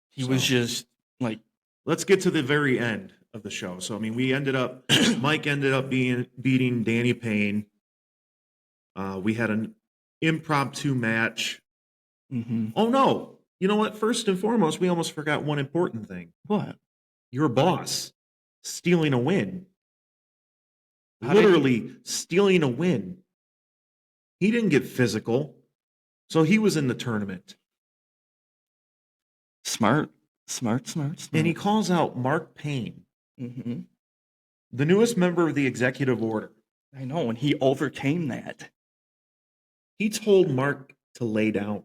He was just like, let's get to the very end of the show. So I mean, we ended up Mike ended up beating Danny Payne. We had an impromptu match. Mm-hmm. Oh no! You know what? First and foremost, we almost forgot one important thing. What? Your boss stealing a win. How did he- Literally stealing a win. He didn't get physical, so he was in the tournament. Smart. And he calls out Mark Payne, Mm-hmm. the newest member of the executive order. I know, and he overcame that. He told Mark to lay down.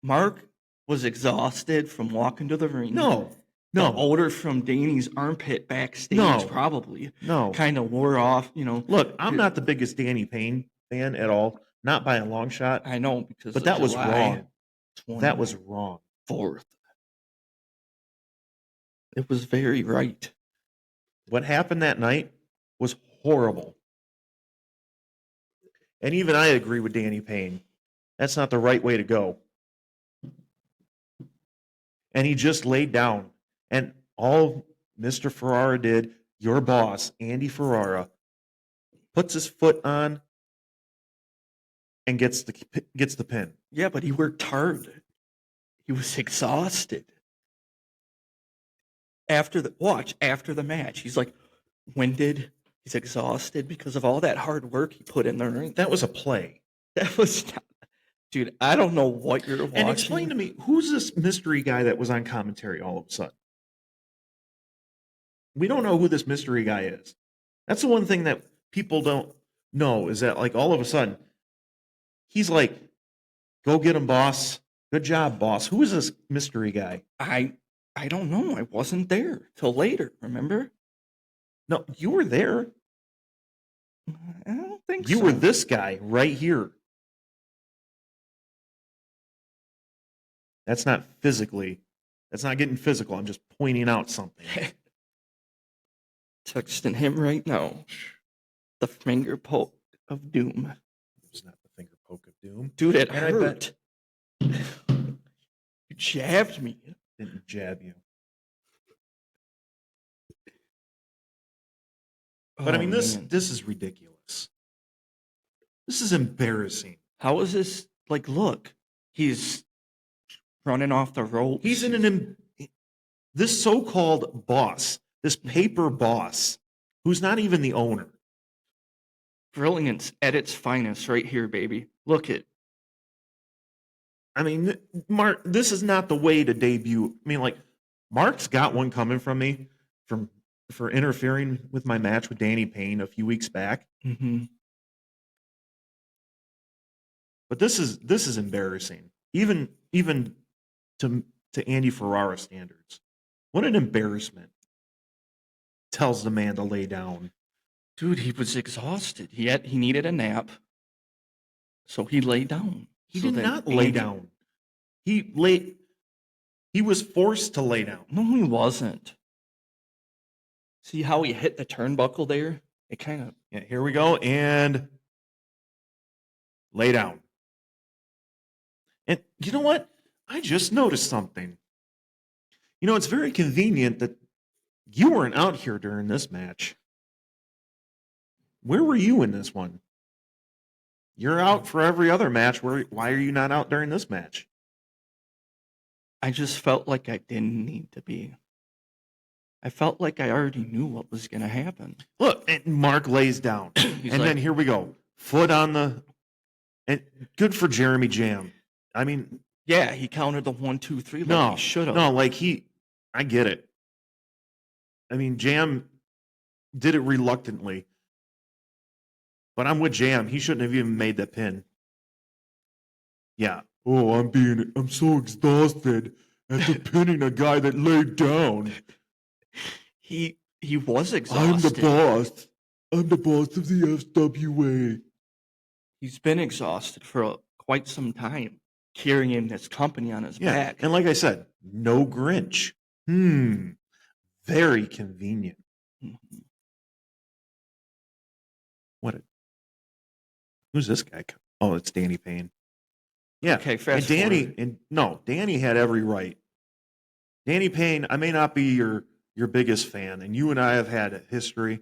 Mark was exhausted from walking to the ring. No, The no, odor from Danny's armpit backstage No. probably no. kind of wore off, you know. Look, I'm not the biggest Danny Payne fan at all, not by a long shot. I know because But of that was July wrong. That was wrong. 24th. It was very right. What happened that night was horrible. And even I agree with Danny Payne. That's not the right way to go. And he just laid down. And all Mr. Ferrara did, your boss, Andy Ferrara, puts his foot on and gets the pin. Yeah, but he worked hard. He was exhausted. After the match, he's like winded. He's exhausted because of all that hard work he put in the ring. That was a play. That was not, dude. I don't know what you're watching. And explain to me, who's this mystery guy that was on commentary all of a sudden? We don't know who this mystery guy is. That's the one thing that people don't know, is that like all of a sudden, he's like, go get him, boss. Good job, boss. Who is this mystery guy? I don't know. I wasn't there till later. Remember? No, you were there. I don't think You so. were this guy right here. That's not getting physical. I'm just pointing out something. Texting him right now. The finger poke of doom. It's not the finger poke of doom. Dude, it And I hurt. You jabbed me. Didn't jab you. But I mean, this man. is ridiculous. This is embarrassing. How is this? Like, look, he's running off the ropes. He's in this so-called boss, this paper boss, who's not even the owner. Brilliance at its finest right here, baby. Look it. I mean, Mark, this is not the way to debut. I mean, like, Mark's got one coming from me for interfering with my match with Danny Payne a few weeks back. Mm-hmm. But this is embarrassing, even to Andy Ferrara standards. What an embarrassment! Tells the man to lay down. Dude, he was exhausted. He needed a nap, so he lay down. He So did that not lay Andy- down. He was forced to lay down. No, he wasn't. See how he hit the turnbuckle there? It kind of. Yeah, here we go, and lay down. And you know what? I just noticed something. You know, it's very convenient that you weren't out here during this match. Where were you in this one? You're out for every other match. Why are you not out during this match? I just felt like I didn't need to be. I felt like I already knew what was going to happen. Look, and Mark lays down. He's And like, then here we go. Foot on the... And good for Jeremy Jam. I mean, yeah, he countered the 1, 2, 3 like no, he should have. no, like I get it. I mean, Jam did it reluctantly. But I'm with Jam. He shouldn't have even made that pin. Yeah. Oh, I'm so exhausted after pinning a guy that laid down. He was exhausted. boss. I'm the boss of the SWA. He's been exhausted for quite some time, carrying this company on his Yeah. back. And like I said, no Grinch. Very convenient. Mhm. Who's this guy? Oh, it's Danny Payne. Yeah. Okay, And fast Danny, forward. Danny had every right. Danny Payne, I may not be your your biggest fan, and you and I have had a history,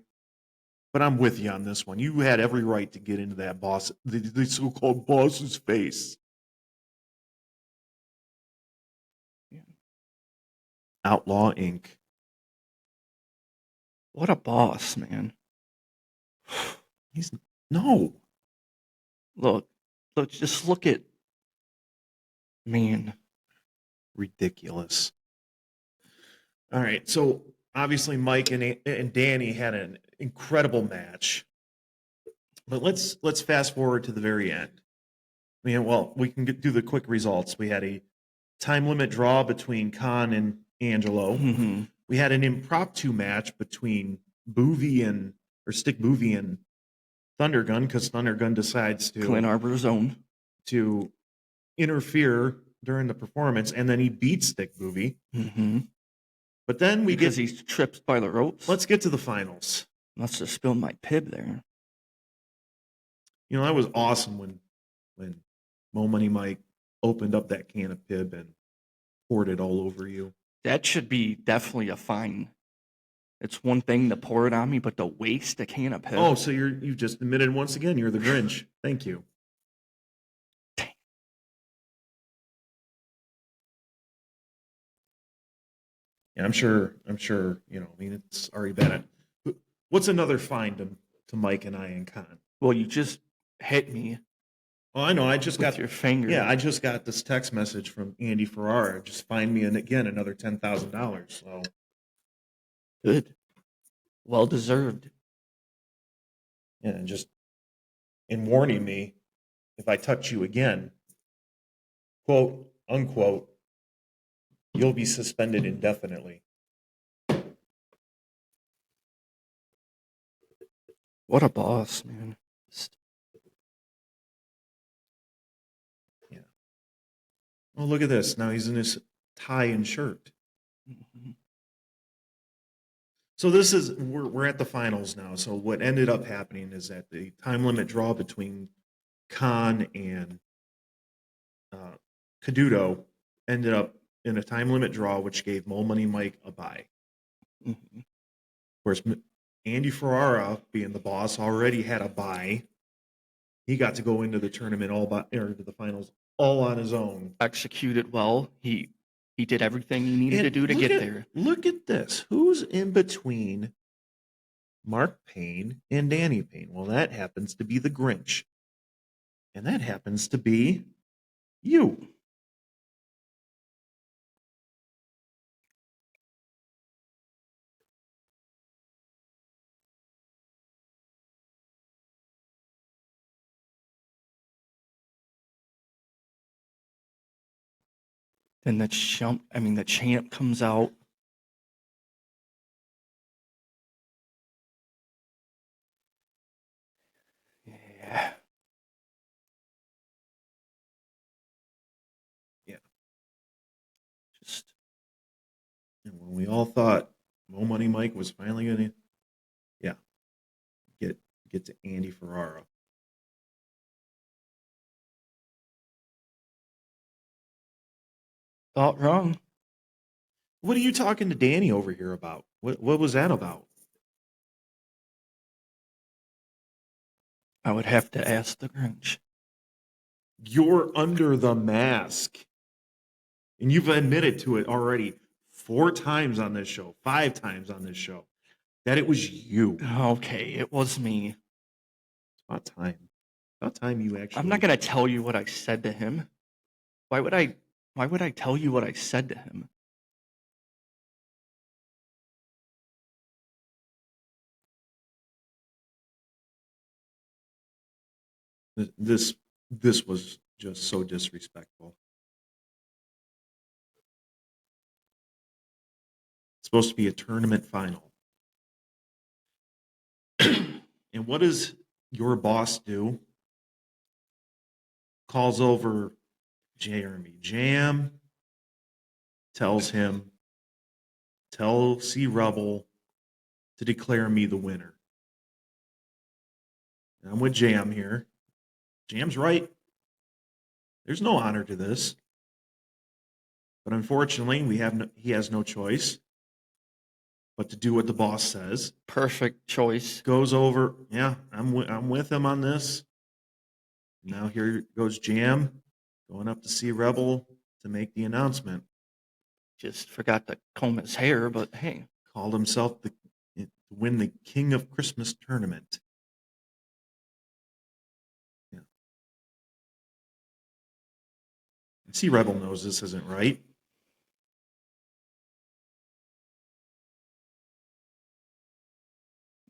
but I'm with you on this one. You had every right to get into that boss, the so-called boss's face. Yeah. Outlaw Inc. What a boss, man. He's no. Look, just look at, man. Ridiculous. All right, so obviously Mike and Danny had an incredible match, but let's fast forward to the very end. I mean, well, we can do the quick results. We had a time limit draw between Khan and Angelo. Mhm. We had an impromptu match between Stick Boovie and Thundergun, because Thundergun decides Clint Arbor's own. to interfere during the performance, and then he beats Stick Boovie. Mm-hmm. But then because he's tripped by the ropes. Let's get to the finals. Must have spilled my pib there. You know, that was awesome when Mo Money Mike opened up that can of pib and poured it all over you. That should be definitely a fine. It's one thing to pour it on me, but to waste a can of pib. Oh, so you just admitted once again you're the Grinch. Thank you. Yeah, I'm sure, you know, I mean, it's already been what's another fine to Mike and I and Con? Well, you just hit me. Oh, I know. I just got your finger. Yeah, I just got this text message from Andy Ferrara. Just find me again another $10,000. So good, well deserved. Yeah, and just in warning me if I touch you again, quote unquote, you'll be suspended indefinitely. What a boss, man. Yeah. Oh, look at this. Now he's in his tie and shirt. Mm-hmm. So this is we're at the finals now. So what ended up happening is that the time limit draw between Khan and Caduto ended up in a time limit draw, which gave Mo Money Mike a bye. Mm-hmm. Of course, Andy Ferrara, being the boss, already had a bye. He got to go into the tournament to the finals all on his own. Executed well. He did everything he needed to do to get there. Look at this. Who's in between Mark Payne and Danny Payne? Well, that happens to be the Grinch. And that happens to be you. Then the champ comes out. Yeah. Yeah. Just. And when we all thought Mo Money Mike was finally going to, get to Andy Ferrara. Thought wrong. What are you talking to Danny over here about? What was that about? I would have to ask the Grinch. You're under the mask. And you've admitted to it already 4 times on this show, 5 times on this show, that it was you. Okay, it was me. It's about time. About time you actually. I'm not gonna tell you what I said to him. Why would I tell you what I said to him? This was just so disrespectful. It's supposed to be a tournament final. And what does your boss do? Calls over Jeremy Jam, tells him, tell C Rebel to declare me the winner. And I'm with Jam here. Jam's right. There's no honor to this. But unfortunately, he has no choice. but to do what the boss says. Perfect choice. Goes over. Yeah, I'm with him on this. Now here goes Jam going up to see Rebel to make the announcement. Just forgot to comb his hair, but hey. Called himself to win the King of Christmas tournament. Yeah. See, Rebel knows this isn't right.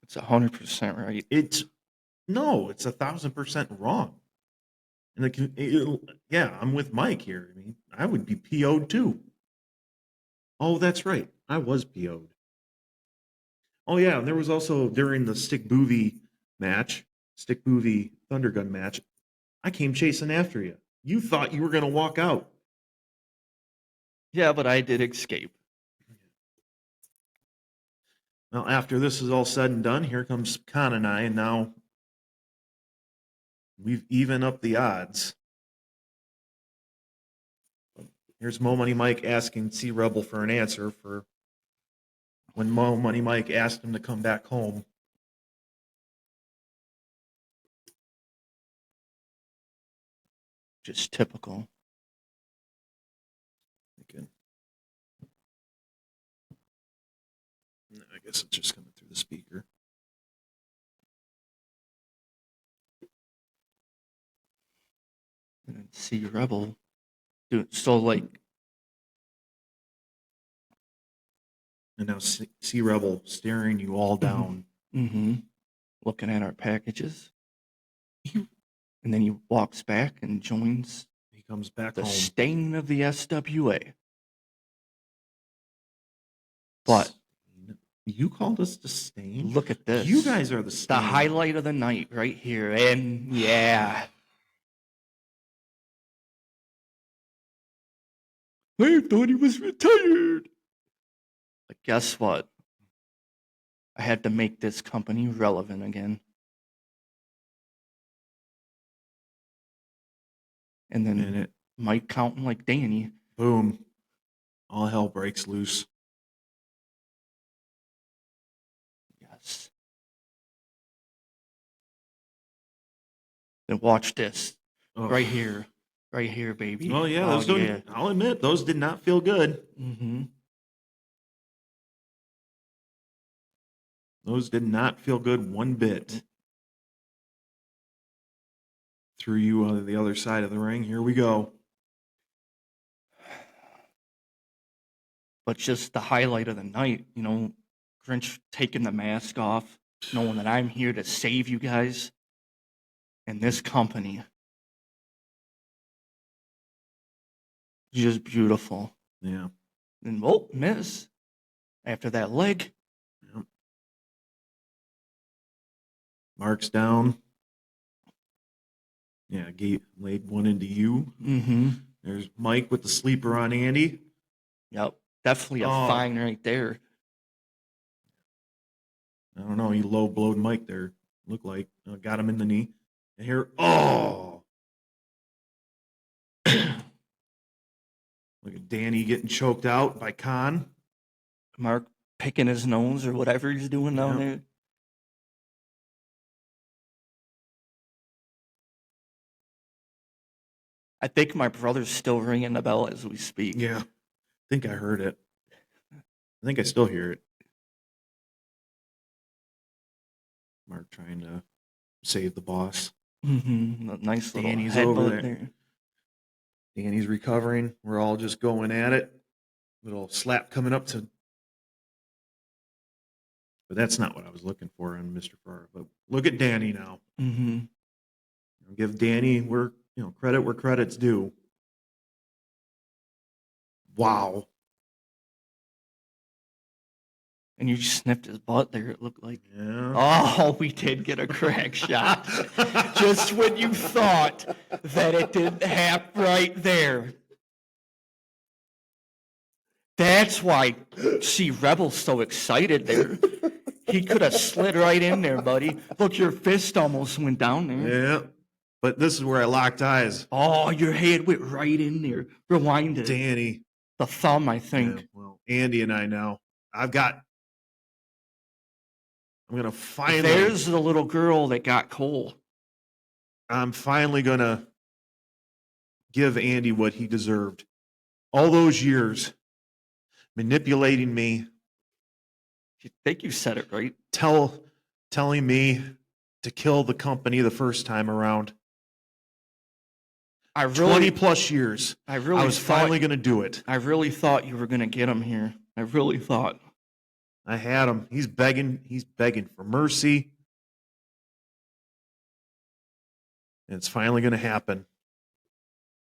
It's 100% right. It's 1,000% wrong. And yeah, I'm with Mike here. I mean, I would be PO'd too. Oh, that's right. I was PO'd. Oh yeah, and there was also during the Stick Boovie Thundergun match, I came chasing after you. You thought you were going to walk out. Yeah, but I did escape. Well, after this is all said and done, here comes Khan and I, and now we've even up the odds. Here's Mo Money Mike asking C Rebel for an answer for when Mo Money Mike asked him to come back home. Just typical. Okay. I guess it's just coming through the speaker. And then see Rebel do so like. And now C Rebel staring you all down. Mm-hmm. Looking at our packages. And then he walks back and joins He comes back the home. stain of the SWA. But you called us the stain? look at this. You guys are the stain. The highlight of the night right here. And yeah. I thought he was retired. But guess what? I had to make this company relevant again. And then And it, Mike counting like Danny. boom, all hell breaks loose. Yes. Then watch this. Oh. Right here. Right here, baby. Oh, yeah, those don't, yeah. I'll admit, those did not feel good. Mm-hmm. Those did not feel good one bit. Threw you on the other side of the ring. Here we go. But just the highlight of the night, you know, Grinch taking the mask off, knowing that I'm here to save you guys and this company. Just beautiful. Yeah. And oh, miss. After that leg. Yep. Mark's down. Yeah, Gate laid one into you. Mm-hmm. There's Mike with the sleeper on Andy. Yep. Definitely a fine right there. I don't know. He low blowed Mike there. Looked like got him in the knee. And here, oh, look at Danny getting choked out by Khan. Mark picking his nose or whatever he's doing down there. I think my brother's still ringing the bell as we speak. Yeah, I think I heard it. I think I still hear it. Mark trying to save the boss. Mm-hmm. Nice little Danny's over headbutt there. Danny's recovering. We're all just going at it. Little slap coming up to. But that's not what I was looking for on Mr. Farr. But look at Danny now. Mm-hmm. Give Danny credit where credit's due. Wow. And you just sniffed his butt there, it looked like. Yeah. Oh, we did get a crack shot. Just when you thought that it didn't happen right there. That's why, see, Rebel's so excited there. He could have slid right in there, buddy. Look, your fist almost went down there. Yeah. But this is where I locked eyes. Oh, your head went right in there. Rewind it. Danny. The thumb, I think. Yeah, well, Andy and I now. I've got I'm going to finally, There's the little girl that got Cole. I'm finally going to give Andy what he deserved. All those years manipulating me, I think you said it right. telling me to kill the company the first time around. I 20 really, plus years. I I really was thought, finally going to do it. I really thought you were gonna get him here. I really thought. I had him. He's begging for mercy. And it's finally going to happen.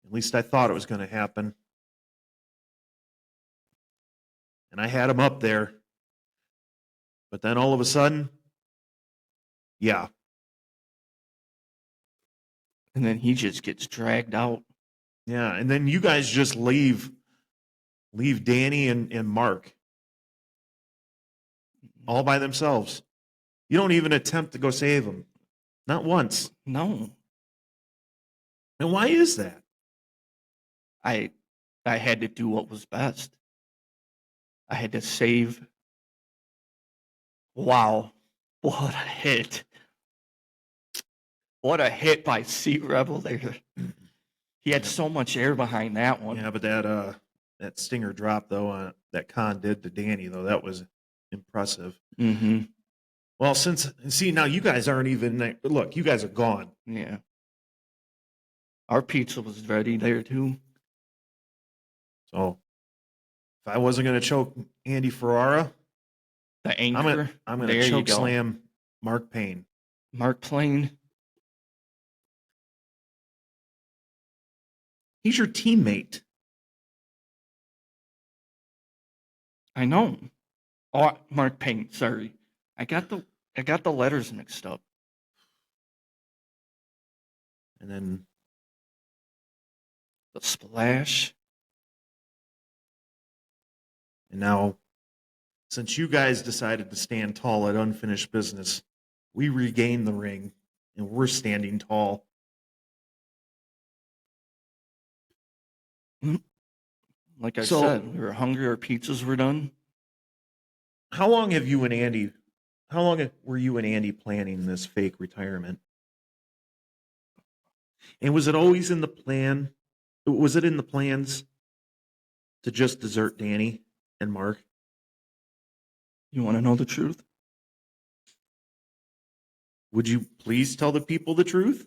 At least I thought it was going to happen. And I had him up there. But then all of a sudden, yeah. And then he just gets dragged out. Yeah. And then you guys just leave Danny and Mark all by themselves. You don't even attempt to go save them. Not once. No, And why is that? I had to do what was best. I had to save. Wow, what a hit! What a hit by Sea Rebel there. He had so much air behind that one. Yeah, but that stinger drop though, that Khan did to Danny though, that was impressive. Mm-hmm. Well, now you guys aren't even look. You guys are gone. Yeah. Our pizza was ready there too. So if I wasn't going to choke Andy Ferrara, The anchor. I'm going there to you choke go. slam Mark Payne. Mark Plain. He's your teammate. I know. Oh, Mark Payne. Sorry, I got the letters mixed up. And then The splash. and now, since you guys decided to stand tall at unfinished business, we regained the ring and we're standing tall. Like I So- said, we were hungry. Our pizzas were done. How long were you and Andy planning this fake retirement? And was it always in the plan? Was it in the plans to just desert Danny and Mark? You want to know the truth? Would you please tell the people the truth?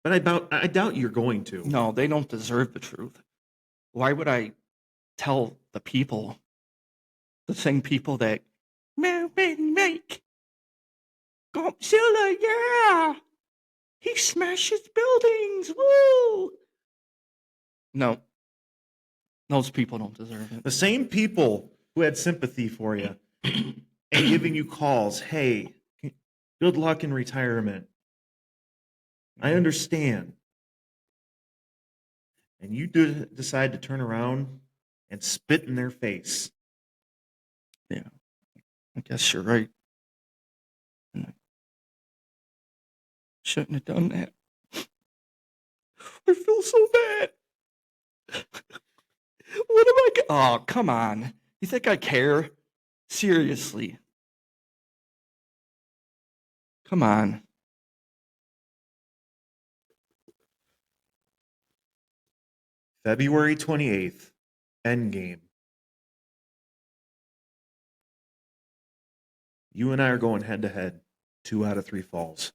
But I doubt you're going to. No, they don't deserve the truth. Why would I tell the people, the same people that make Gumpzilla, yeah, he smashes buildings, woo! No, those people don't deserve it. The same people who had sympathy for you and giving you calls, hey, good luck in retirement. I understand. And you decide to turn around and spit in their face. Yeah, I guess you're right. Shouldn't have done that. I feel so bad. What am I? Oh, come on. You think I care? Seriously. Come on. February 28th, Endgame. You and I are going head to head, 2 out of 3 falls.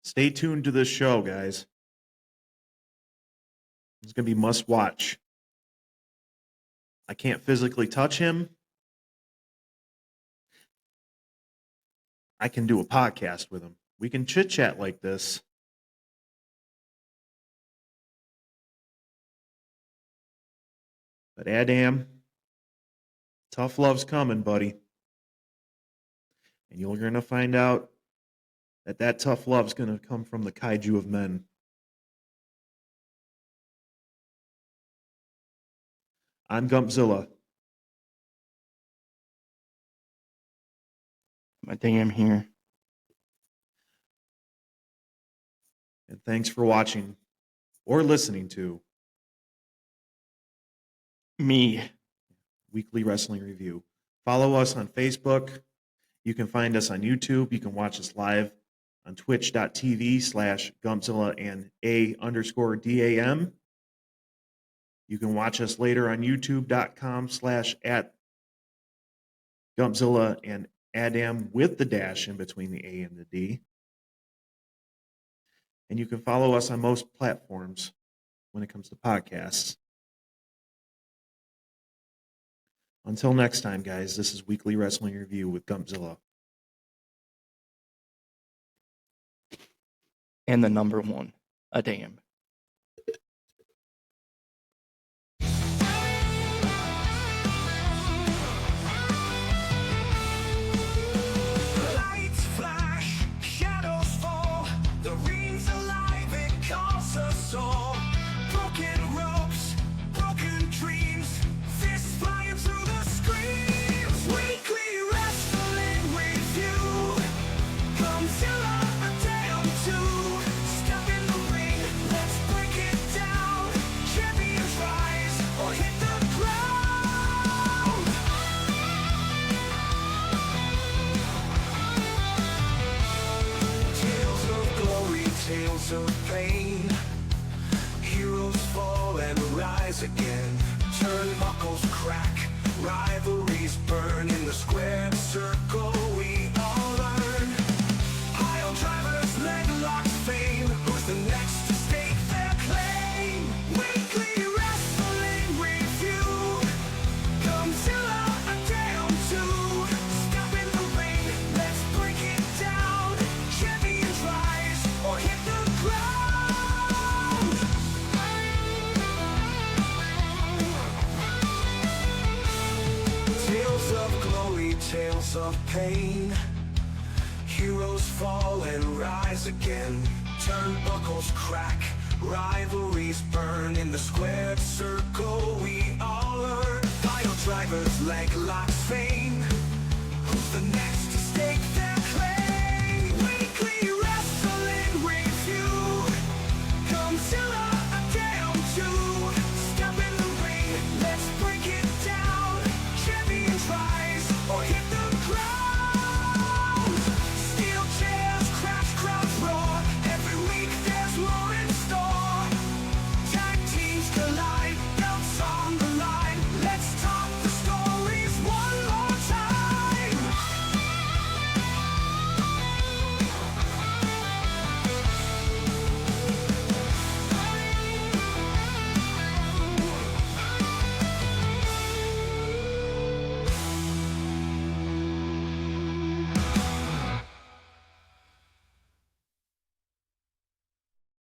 Stay tuned to this show, guys. It's going to be must watch. I can't physically touch him. I can do a podcast with him. We can chit chat like this. But A-DAM, tough love's coming, buddy. And you're going to find out that tough love's going to come from the kaiju of men. I'm Gumpzilla. My damn here. And thanks for watching or listening to Me. Weekly Wrestling Review. Follow us on Facebook. You can find us on YouTube. You can watch us live on twitch.tv/Gumpzilla and A_DAM. You can watch us later on youtube.com/@Gumpzilla and A-DAM with the dash in between the A and the D. And you can follow us on most platforms when it comes to podcasts. Until next time, guys, this is Weekly Wrestling Review with Gumpzilla. And the number one, A-DAM. Lights flash, shadows fall. The ring's alive, it calls us all. Broken ropes, broken dreams, fists flying through the screens. Weekly wrestling review. Gumpzilla, A-DAM too. Step in the ring, let's break it down. Champions rise or hit the ground. Tales of glory, tales of pain. Heroes fall and rise again. Turnbuckles crack, rivalries burn. In the squared circle we all learn. Pile drivers, leg locks fame. Who's the next to stake their claim? Weekly wrestling review. Gumpzilla, A-DAM too. Step in the ring, let's break it down. Champions rise or hit the ground. Tales of glory, tales of pain. Heroes fall and rise again. Turnbuckles crack, rivalries burn. In the squared circle we all learn. Pile drivers, leg locks fame.